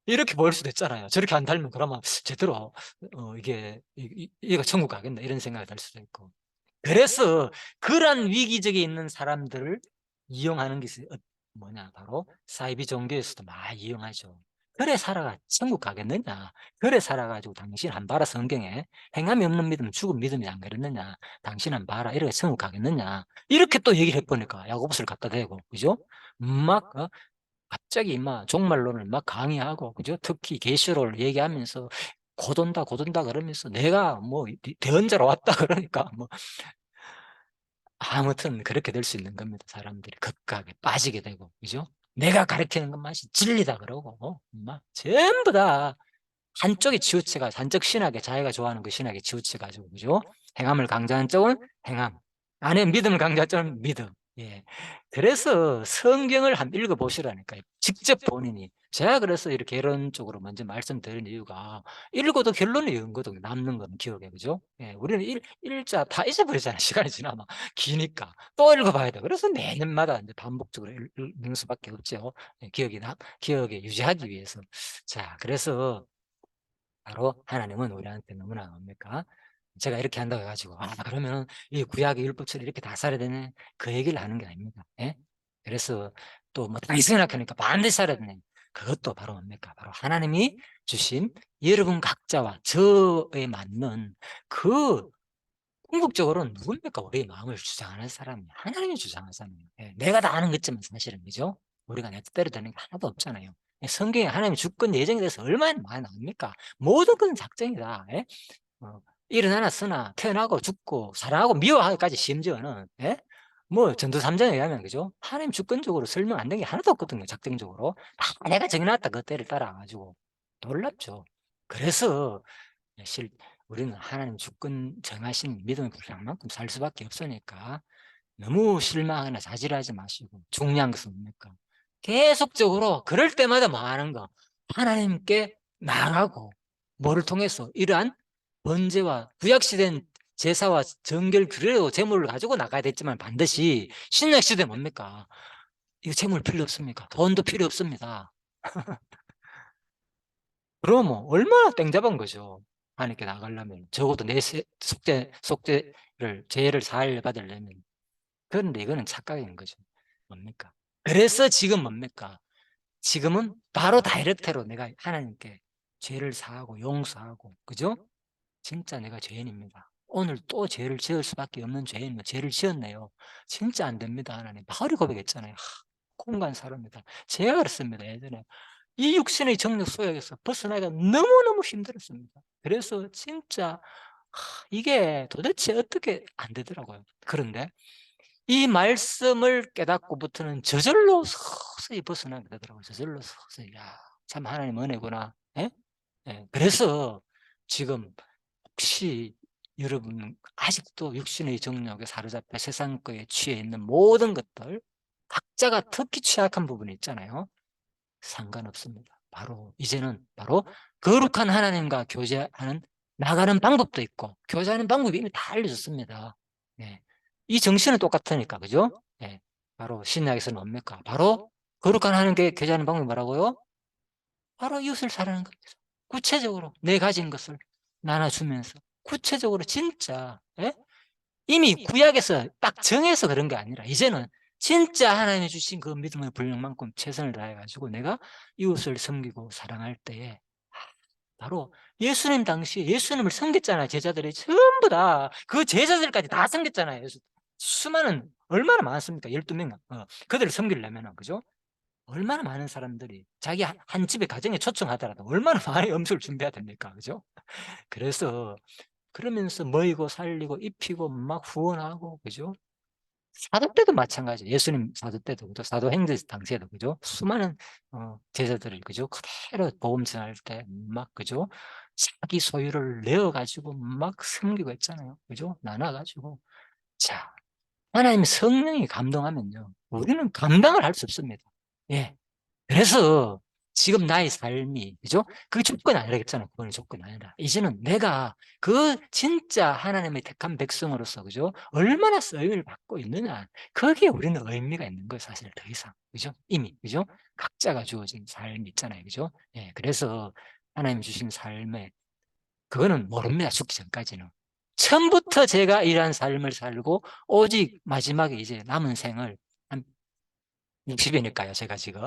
이렇게 보일 수도 있잖아요. '저렇게 안 살면 그러면 제대로 이게 얘가 천국 가겠나?' 이런 생각이 들 수도 있고. 그래서 그러한 위기적에 있는 사람들을 이용하는 것이 뭐냐 바로 사이비 종교에서도 많이 이용하죠. "그래 살아가 천국 가겠느냐? 그래 살아 가지고 당신 안 봐라 성경에 행함이 없는 믿음 죽은 믿음이 안 그랬느냐? 당신 안 봐라 이래 천국 가겠느냐?" 이렇게 또 얘기를 해 보니까 야고보서를 갖다 대고 그죠? 막 갑자기 막 종말론을 막 강의하고 그죠? 특히 계시록을 얘기하면서 "곧 온다, 곧 온다." 그러면서 "내가 뭐 대언자로 왔다." 그러니까 뭐 아무튼 그렇게 될 수 있는 겁니다. 사람들이 극악에 빠지게 되고 그죠? 내가 가르치는 것만이 진리다 그러고 막 전부 다 한쪽에 치우쳐 가지고 한쪽 신학에 자기가 좋아하는 그 신학에 치우쳐 가지고 그죠? 행함을 강조하는 쪽은 행함, 아니면 믿음을 강조하는 쪽은 믿음. 예. 그래서 성경을 한번 읽어 보시라니까요. 직접 본인이. 제가 그래서 이렇게 개론적으로 먼저 말씀드린 이유가 읽어도 결론이 없거든요, 남는 건 기억에. 그죠? 예. 우리는 읽자 다 잊어버리잖아요, 시간이 지나면. 기니까. 또 읽어 봐야 돼요. 그래서 매년마다 인제 반복적으로 읽는 수밖에 없죠. 예, 기억에 유지하기 위해서. 자, 그래서 바로 하나님은 우리한테 너무나 뭡니까? 제가 이렇게 한다고 해 가지고 '아 그러면은 이 구약의 율법처럼 이렇게 다 살아야 되네.' 그 얘기를 하는 게 아닙니다. 예? 그래서 또 뭐 당신이 생각하니까 반드시 살아야 되네. 그것도 바로 뭡니까? 바로 하나님이 주신 여러분 각자와 저에 맞는 그 궁극적으로는 누굽니까? 우리의 마음을 주장하는 사람이 하나님이 주장하는 사람이에요. 예. 내가 다 아는 것지만 사실은 그죠? 우리가 내 뜻대로 되는 게 하나도 없잖아요. 예, 성경에 하나님의 주권 예정에 대해서 얼마나 많이 나옵니까? 모든 것은 작정이다. 예? 일어나나 쓰나 태어나고 죽고 사랑하고 미워하기까지 심지어는 예? 뭐 전도삼장에 의하면 그죠? 하나님 주권적으로 설명 안 된 게 하나도 없거든요. 작정적으로 다 내가 정해 놨다 그때를 따라 가지고 놀랍죠. 그래서 실 우리는 하나님 주권 정하신 믿음의 분량만큼 살 수밖에 없으니까 너무 실망하거나 자질하지 마시고 중요한 것은 뭡니까? 계속적으로 그럴 때마다 뭐 하는 거 하나님께 나아가고 뭐를 통해서 이러한 번제와 구약시대는 제사와 정결 그래도 제물을 가지고 나가야 됐지만 반드시 신약시대 뭡니까? 이거 제물 필요 없습니까? 돈도 필요 없습니다. 그러면 얼마나 땡잡은 거죠. 하나님께 나가려면 적어도 내 속죄를 죄를 사하려 받으려면. 그런데 이거는 착각인 거죠. 뭡니까? 그래서 지금 뭡니까? 지금은 바로 다이렉트로 내가 하나님께 죄를 사하고 용서하고, 그죠? 진짜 내가 죄인입니다. 오늘 또 죄를 지을 수밖에 없는 죄인이며 죄를 지었네요. 진짜 안 됩니다. 하나님. 바로 고백했잖아요. 공간 사람입니다. 제가 그랬습니다. 예전에. 이 육신의 정력 속에서 벗어나기가 너무너무 힘들었습니다. 그래서 진짜 이게 도대체 어떻게 안 되더라고요. 그런데 이 말씀을 깨닫고부터는 저절로 서서히 벗어나게 되더라고요. 저절로 서서히. 야, 참 하나님 은혜구나. 예? 예. 그래서 지금 혹시 여러분 아직도 육신의 정욕에 사로잡혀 세상 거에 취해 있는 모든 것들, 각자가 특히 취약한 부분이 있잖아요. 상관없습니다. 바로 이제는 바로 거룩한 하나님과 교제하는 나가는 방법도 있고, 교제하는 방법이 이미 다 알려졌습니다. 예. 이 정신은 똑같으니까, 그죠? 예. 바로 신약에서는 뭡니까? 바로 거룩한 하나님께 교제하는 방법이 뭐라고요? 바로 이웃을 사랑하는 겁니다. 구체적으로 내 가진 것을 나눠주면서, 구체적으로 진짜, 예? 이미 구약에서 딱 정해서 그런 게 아니라 이제는 진짜 하나님이 주신 그 믿음의 분량만큼 최선을 다해가지고 내가 이웃을 섬기고 사랑할 때에 바로 예수님 당시에 예수님을 섬겼잖아요. 제자들이 전부 다 그 제자들까지 다 섬겼잖아요. 수많은, 얼마나 많습니까? 12명. 그들을 섬기려면, 그죠? 얼마나 많은 사람들이 자기 한 집의 가정에 초청하더라도 얼마나 많이 음식을 준비해야 됩니까? 그죠? 그래서 그러면서 먹이고 살리고 입히고 막 후원하고, 그죠? 사도 때도 마찬가지. 예수님 사도 때도, 그죠? 사도행전 당시에도, 그죠? 수많은 제자들을, 그죠? 그대로 복음 전할 때 막, 그죠? 자기 소유를 내어 가지고 막 섬기고 했잖아요. 그죠? 나눠 가지고. 자, 하나님 성령이 감동하면요, 우리는 감당을 할 수 없습니다. 예. 그래서 지금 나의 삶이, 그죠? 그게 조건이 아니라겠잖아요. 그건 조건이 아니라. 이제는 내가 그 진짜 하나님의 택한 백성으로서, 그죠? 얼마나 쓰임을 받고 있느냐. 거기에 우리는 의미가 있는 거예요. 사실 더 이상. 그죠? 이미, 그죠? 각자가 주어진 삶이 있잖아요. 그죠? 예. 그래서 하나님 주신 삶에, 그거는 모릅니다. 죽기 전까지는. 처음부터 제가 이러한 삶을 살고, 오직 마지막에 이제 남은 생을 한 60이니까요, 제가 지금.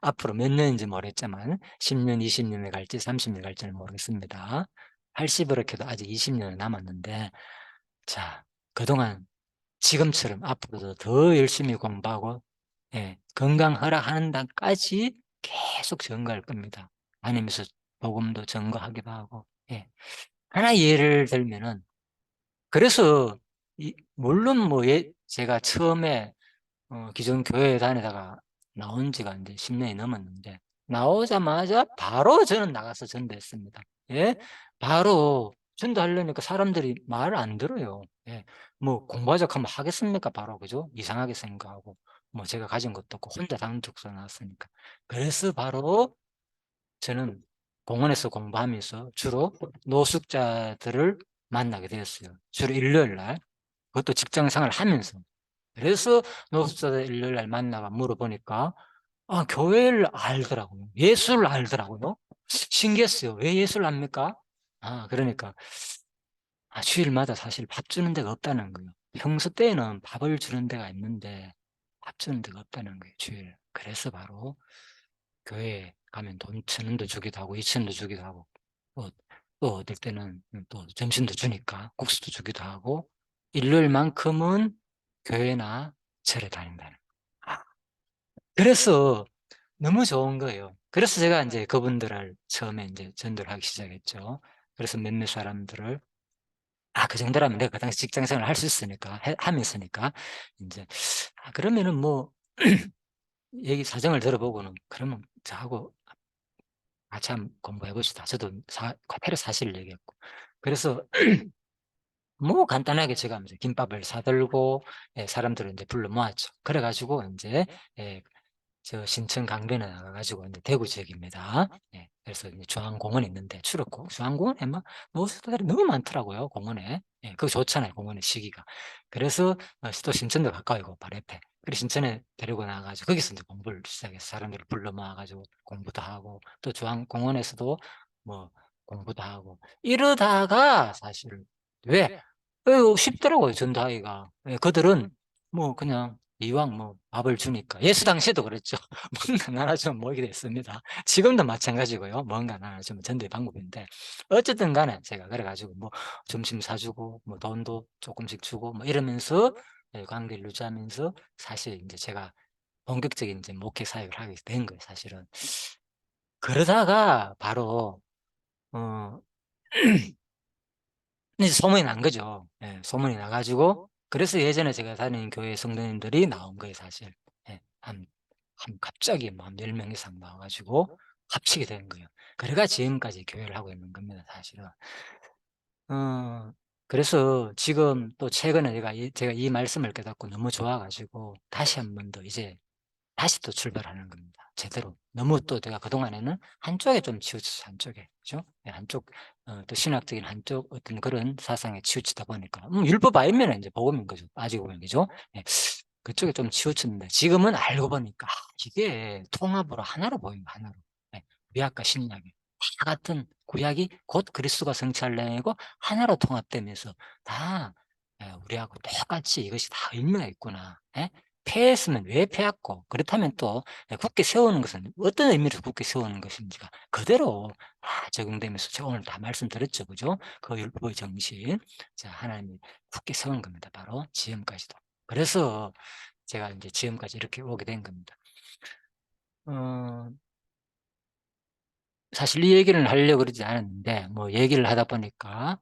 앞으로 몇 년인지 모르겠지만, 10년, 20년에 갈지, 30년 갈지는 모르겠습니다. 80으로 해도 아직 20년은 남았는데, 자, 그동안 지금처럼 앞으로도 더 열심히 공부하고, 예, 건강 허락하는 날까지 계속 증거할 겁니다. 다니면서 복음도 증거하기도 하고, 예. 하나 예를 들면은, 그래서, 물론 뭐, 제가 처음에 기존 교회에 다니다가 나온 지가 이제 10년이 넘었는데, 나오자마자 바로 저는 나가서 전도했습니다. 예? 바로 전도하려니까 사람들이 말을 안 들어요. 예. 뭐 공부하자고 하면 하겠습니까? 바로, 그죠? 이상하게 생각하고, 뭐 제가 가진 것도 없고 혼자 당독서 나왔으니까. 그래서 바로 저는 공원에서 공부하면서 주로 노숙자들을 만나게 되었어요. 주로 일요일 날. 그것도 직장 생활을 하면서. 그래서 노숙자들 일요일 날 만나가 물어보니까 교회를 알더라고요. 예수를 알더라고요. 신기했어요. 왜 예수를 압니까? 그러니까 주일마다 사실 밥 주는 데가 없다는 거예요. 평소 때는 밥을 주는 데가 있는데 밥 주는 데가 없다는 거예요, 주일. 그래서 바로 교회에 가면 돈 1,000원도 주기도 하고 2,000원도 주기도 하고, 또, 또 어떨 때는 또 점심도 주니까 국수도 주기도 하고, 일요일만큼은 교회나 절에 다닌다는 거예요. 그래서 너무 좋은 거예요. 그래서 제가 이제 그분들을 처음에 이제 전도를 하기 시작했죠. 그래서 몇몇 사람들을, 그 정도라면 내가 그 당시 직장 생활을 할 수 있으니까, 하면서니까, 이제, 그러면은 뭐, 얘기 사정을 들어보고는, 그러면 저하고 같이 한번 공부해 봅시다. 저도 과태료 사실 얘기했고. 그래서 뭐 간단하게 제가 이제 김밥을 사들고, 사람들을 이제 불러 모았죠. 그래가지고 이제, 예, 저 신천 강변에 나가가지고 이제 대구 지역입니다. 예, 그래서 이제 중앙공원이 있는데 출었고, 중앙공원에 막 노숙자들이 너무 많더라고요. 공원에. 예, 그거 좋잖아요. 공원의 시기가. 그래서 또 신천도 가까이고 바로 옆에. 그래서 신천에 데리고 나가가지고 거기서 이제 공부를 시작해서 사람들을 불러 모아가지고 공부도 하고, 또 중앙공원에서도 뭐 공부도 하고 이러다가 사실 왜 쉽더라고요. 전도하기가. 예, 그들은 뭐 그냥 이왕 뭐 밥을 주니까 예수 당시에도 그랬죠. 뭔가 나눠주면 모이게 됐습니다. 지금도 마찬가지고요. 뭔가 나눠주면 전도의 방법인데 어쨌든 간에 제가 그래 가지고 뭐 점심 사주고 뭐 돈도 조금씩 주고 뭐 이러면서 관계를 유지하면서 사실 인제 제가 본격적인 인제 목회 사역을 하게 된 거예요 사실은. 그러다가 바로 어 이제 소문이 난 거죠. 예. 소문이 나 가지고 그래서 예전에 제가 다니는 교회 성도님들이 나온 거예요 사실. 예. 갑자기 뭐 한 10명 이상 나와 가지고 합치게 된 거예요. 그래가 지금까지 교회를 하고 있는 겁니다 사실은. 어 그래서 지금 또 최근에 제가 이 말씀을 깨닫고 너무 좋아 가지고 다시 한 번 더 이제 다시 또 출발하는 겁니다 제대로. 너무 또 제가 그동안에는 한쪽에 좀 치우쳐서 한쪽에. 그죠? 예 한쪽 또 신학적인 한쪽 어떤 그런 사상에 치우치다 보니까 율법 알면은 인제 복음인 거죠 따지고 보면. 그죠? 예. 그쪽에 좀 치우쳤는데 지금은 알고 보니까 이게 통합으로 하나로 보인 거 하나로. 예. 구약과 신약이 다 같은 구약이 곧 그리스도가 성취할 내용이고 하나로 통합되면서 다 우리하고 똑같이 이것이 다 의미가 있구나. 예? 패했으면 왜 패했고 그렇다면 또 굳게 세우는 것은 어떤 의미로 굳게 세우는 것인지가 그대로 다 적용되면서 제가 오늘 다 말씀드렸죠. 그죠? 그 율법의 정신. 자 하나님이 굳게 세운 겁니다 바로 지금까지도. 그래서 제가 인제 지금까지 이렇게 오게 된 겁니다. 어 사실 이 얘기를 하려고 그러지 않았는데 뭐 얘기를 하다 보니까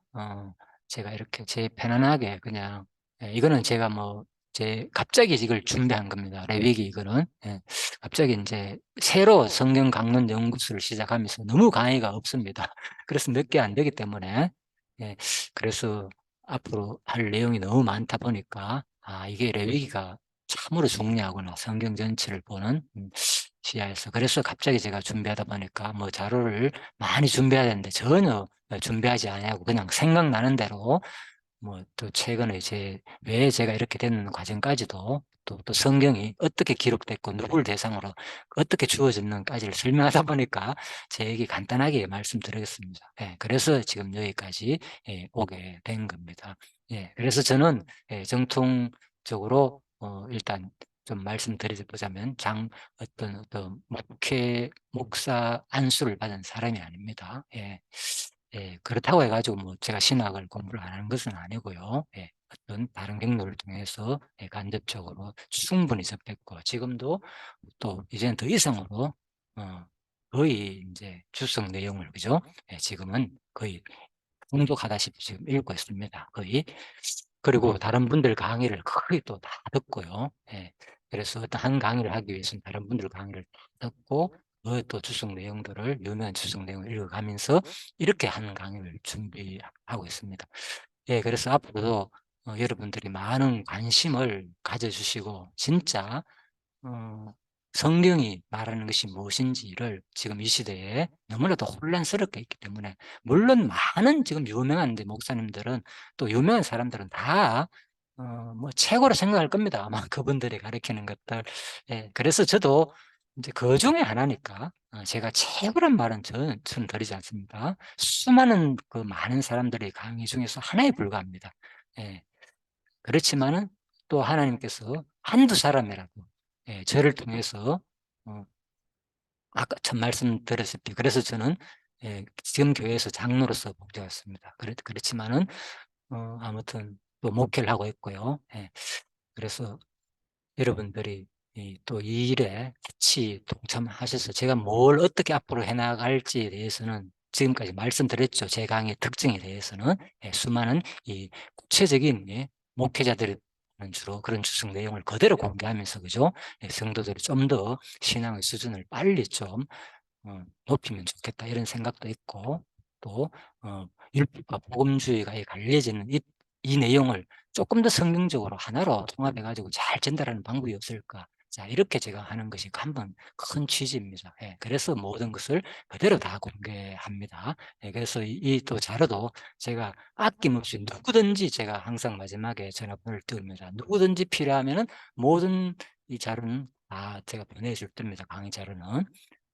제가 이렇게 제 편안하게 그냥 이거는 제가 뭐 제 갑자기 이걸 준비한 겁니다. 레위기 이거는. 예. 갑자기 인제 새로 성경 강론 연구소를 시작하면서 너무 강의가 없습니다. 그래서 몇 개 안 되기 때문에 예 그래서 앞으로 할 내용이 너무 많다 보니까 이게 레위기가 참으로 중요하구나 성경 전체를 보는 시야에서. 그래서 갑자기 제가 준비하다 보니까 뭐 자료를 많이 준비해야 되는데 전혀 준비하지 아니하고 그냥 생각나는 대로 뭐 또 최근에 이제 왜 제가 이렇게 되는 과정까지도 또 성경이 어떻게 기록됐고 누구를 대상으로 어떻게 주어졌는지까지를 설명하다 보니까 제 얘기 간단하게 말씀드리겠습니다. 예. 그래서 지금 여기까지 오게 된 겁니다. 예. 그래서 저는 정통적으로 일단 좀 말씀드리자면 어떤 목사 안수를 받은 사람이 아닙니다. 예. 예. 그렇다고 해 가지고 뭐 제가 신학을 공부를 안 하는 것은 아니고요. 예. 어떤 다른 경로를 통해서 간접적으로 충분히 접했고 지금도 또 이제는 더 이상으로 어 거의 인제 주석 내용을 그죠? 예 지금은 거의 통독하다시피 지금 읽고 있습니다 거의. 그리고 다른 분들 강의를 거의 또 다 듣고요. 예. 그래서 어떤 한 강의를 하기 위해서는 다른 분들 강의를 다 듣고 그 또 주석 내용들을 유명한 주석 내용을 읽어가면서 이렇게 하는 강의를 준비하고 있습니다. 예 그래서 앞으로도 여러분들이 많은 관심을 가져 주시고 진짜 어 성경이 말하는 것이 무엇인지를 지금 이 시대에 너무나도 혼란스럽게 있기 때문에 물론 많은 지금 유명한 이제 목사님들은 또 유명한 사람들은 다 뭐 최고로 생각할 겁니다. 아마 그분들이 가르치는 것들. 예. 그래서 저도 인제 그중에 하나니까 제가 최고란 말은 저는 드리지 않습니다. 수많은 그 많은 사람들의 강의 중에서 하나에 불과합니다. 예. 그렇지만은 또 하나님께서 한두 사람이라도 저를 통해서 어 아까 첫 말씀드렸을때 그래서 저는 지금 교회에서 장로로서 봉사했습니다. 그렇지만은 아무튼 또 목회를 하고 있고요. 예. 그래서 여러분들이 또 이 일에 같이 동참하셔서 제가 뭘 어떻게 앞으로 해 나갈지에 대해서는 지금까지 말씀드렸죠. 제 강의의 특징에 대해서는. 수많은 이 구체적인 목회자들이 주로 그런 주석 내용을 그대로 공개하면서 그죠? 성도들이 좀 더 신앙의 수준을 빨리 좀 '높이면 좋겠다.' 이런 생각도 있고 또 율법과 복음주의가 갈려지는 이 내용을 조금 더 성경적으로 하나로 통합해 가지고 잘 전달하는 방법이 없을까. 자 이렇게 제가 하는 것이 한번 큰 취지입니다. 예. 그래서 모든 것을 그대로 다 공개합니다. 예. 그래서 이 또 자료도 제가 아낌없이 누구든지 제가 항상 마지막에 전화번호를 띄웁니다. 누구든지 필요하면은 모든 이 자료는 다 제가 보내줄 겁니다, 강의 자료는.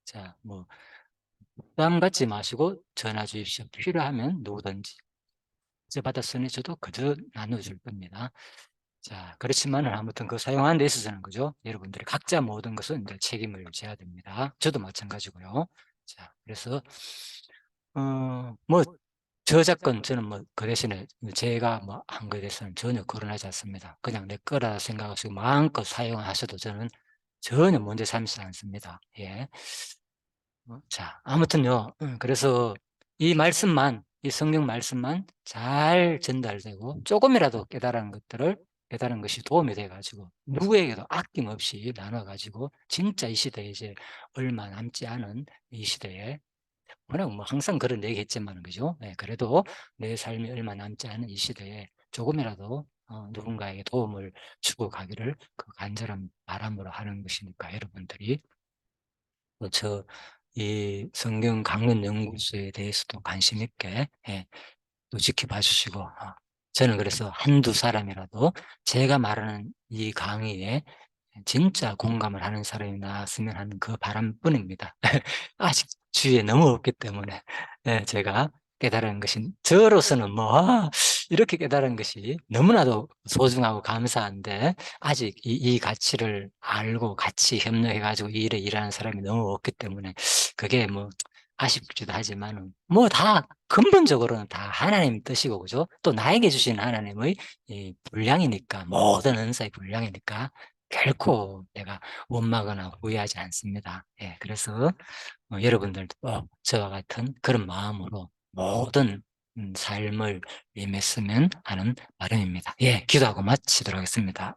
자 뭐 부담 갖지 마시고 전화 주십시오. 필요하면 누구든지. 어제 받았으니 저도 그저 나눠 줄 겁니다. 자, 그렇지만은 아무튼 그 사용하는 데 있어서는 그죠? 여러분들이 각자 모든 것은 이제 책임을 져야 됩니다. 저도 마찬가지고요. 자, 그래서 뭐 저작권 저는 뭐 그 대신에 제가 뭐 한 거에 대해서는 전혀 거론하지 않습니다. 그냥 내 거라 생각하시고 마음껏 사용하셔도 저는 전혀 문제 삼지 않습니다. 예. 자, 아무튼요. 그래서 이 말씀만, 이 성경 말씀만 잘 전달되고 조금이라도 깨달은 것이 도움이 돼가지고 누구에게도 아낌없이 나눠가지고 진짜 이 시대에 이제 얼마 남지 않은 이 시대에 워낙 뭐 항상 그런 얘기 했지만 그죠? 예, 그래도 내 삶이 얼마 남지 않은 이 시대에 조금이라도 누군가에게 도움을 주고 가기를 그 간절한 바람으로 하는 것이니까 여러분들이 이 성경 강론 연구소에 대해서도 관심 있게 또 지켜봐 주시고 저는 그래서 한두 사람이라도 제가 말하는 이 강의에 진짜 공감을 하는 사람이 나왔으면 하는 그 바람뿐입니다. 아직 주위에 너무 없기 때문에 제가 깨달은 것이 저로서는 뭐 이렇게 깨달은 것이 너무나도 소중하고 감사한데 아직 이 가치를 알고 같이 협력해 가지고 이 일에 일하는 사람이 너무 없기 때문에 그게 뭐 아쉽기도 하지만은 뭐 다 근본적으로는 다 하나님 뜻이고 그죠? 또 나에게 주신 하나님의 이 분량이니까 모든 은사의 분량이니까 결코 내가 원망하거나 후회하지 않습니다. 예, 그래서 여러분들도 저와 같은 그런 마음으로 모든 삶을 임했으면 하는 바람입니다. 예, 기도하고 마치도록 하겠습니다.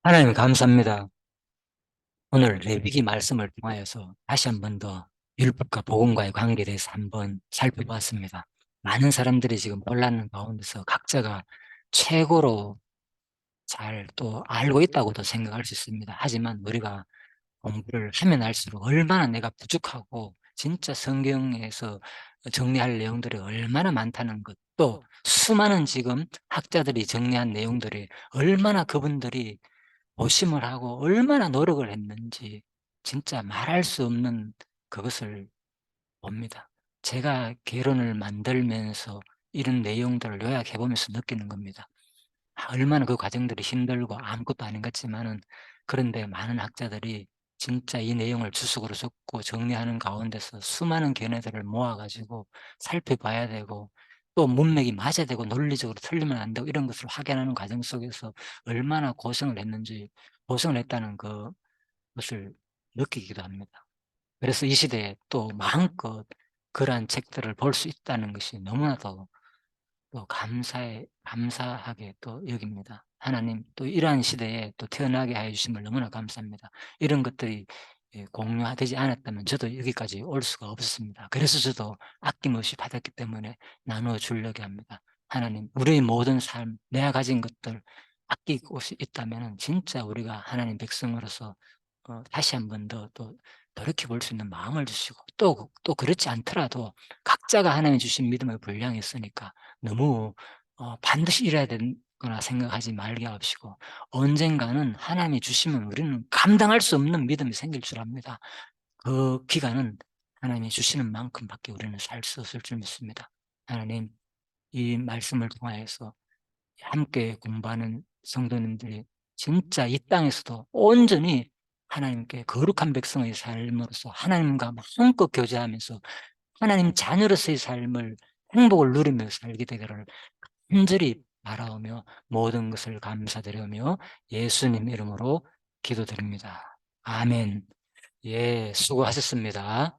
하나님 감사합니다. 오늘 레위기 말씀을 통하여서 다시 한 번 더 율법과 복음과의 관계에 대해서 한번 살펴봤습니다. 많은 사람들이 지금 혼란 가운데서 각자가 최고로 잘 또 알고 있다고도 생각할 수 있습니다. 하지만 우리가 공부를 하면 할수록 얼마나 내가 부족하고 진짜 성경에서 정리할 내용들이 얼마나 많다는 것, 또 수많은 지금 학자들이 정리한 내용들이 얼마나 그분들이 고심을 하고 얼마나 노력을 했는지 진짜 말할 수 없는 그것을 봅니다. 제가 개론을 만들면서 이런 내용들을 요약해 보면서 느끼는 겁니다. 얼마나 그 과정들이 힘들고 아무것도 아닌 것 같지만은 그런데 많은 학자들이 진짜 이 내용을 주석으로 적고 정리하는 가운데서 수많은 견해들을 모아 가지고 살펴봐야 되고 또 문맥이 맞아야 되고 논리적으로 틀리면 안 되고 이런 것을 확인하는 과정 속에서 얼마나 고생을 했는지 고생을 했다는 그것을 느끼기도 합니다. 그래서 이 시대에 또 마음껏 그러한 책들을 볼 수 있다는 것이 너무나도 또 감사하게 또 여깁니다. 하나님 또 이러한 시대에 또 태어나게 하여 주심을 너무나 감사합니다. 이런 것들이 공유되지 않았다면 저도 여기까지 올 수가 없었습니다. 그래서 저도 아낌없이 받았기 때문에 나누어 주려고 합니다. 하나님 우리의 모든 삶 내가 가진 것들 아끼고 있다면은 진짜 우리가 하나님 백성으로서 다시 한번 더 또 돌이켜 볼 수 있는 마음을 주시고 또 그렇지 않더라도 각자가 하나님이 주신 믿음의 분량이 있으니까 너무 반드시 이래야 되거나 생각하지 말게 하시고 언젠가는 하나님이 주시면 우리는 감당할 수 없는 믿음이 생길 줄 압니다. 그 기간은 하나님이 주시는 만큼밖에 우리는 살 수 없을 줄 믿습니다. 하나님 이 말씀을 통하여서 함께 공부하는 성도님들이 진짜 이 땅에서도 온전히 하나님께 거룩한 백성의 삶으로서 하나님과 마음껏 교제하면서 하나님 자녀로서의 삶을 행복을 누리며 살게 되기를 간절히 바라오며 모든 것을 감사드리며 예수님 이름으로 기도드립니다. 아멘. 예, 수고하셨습니다.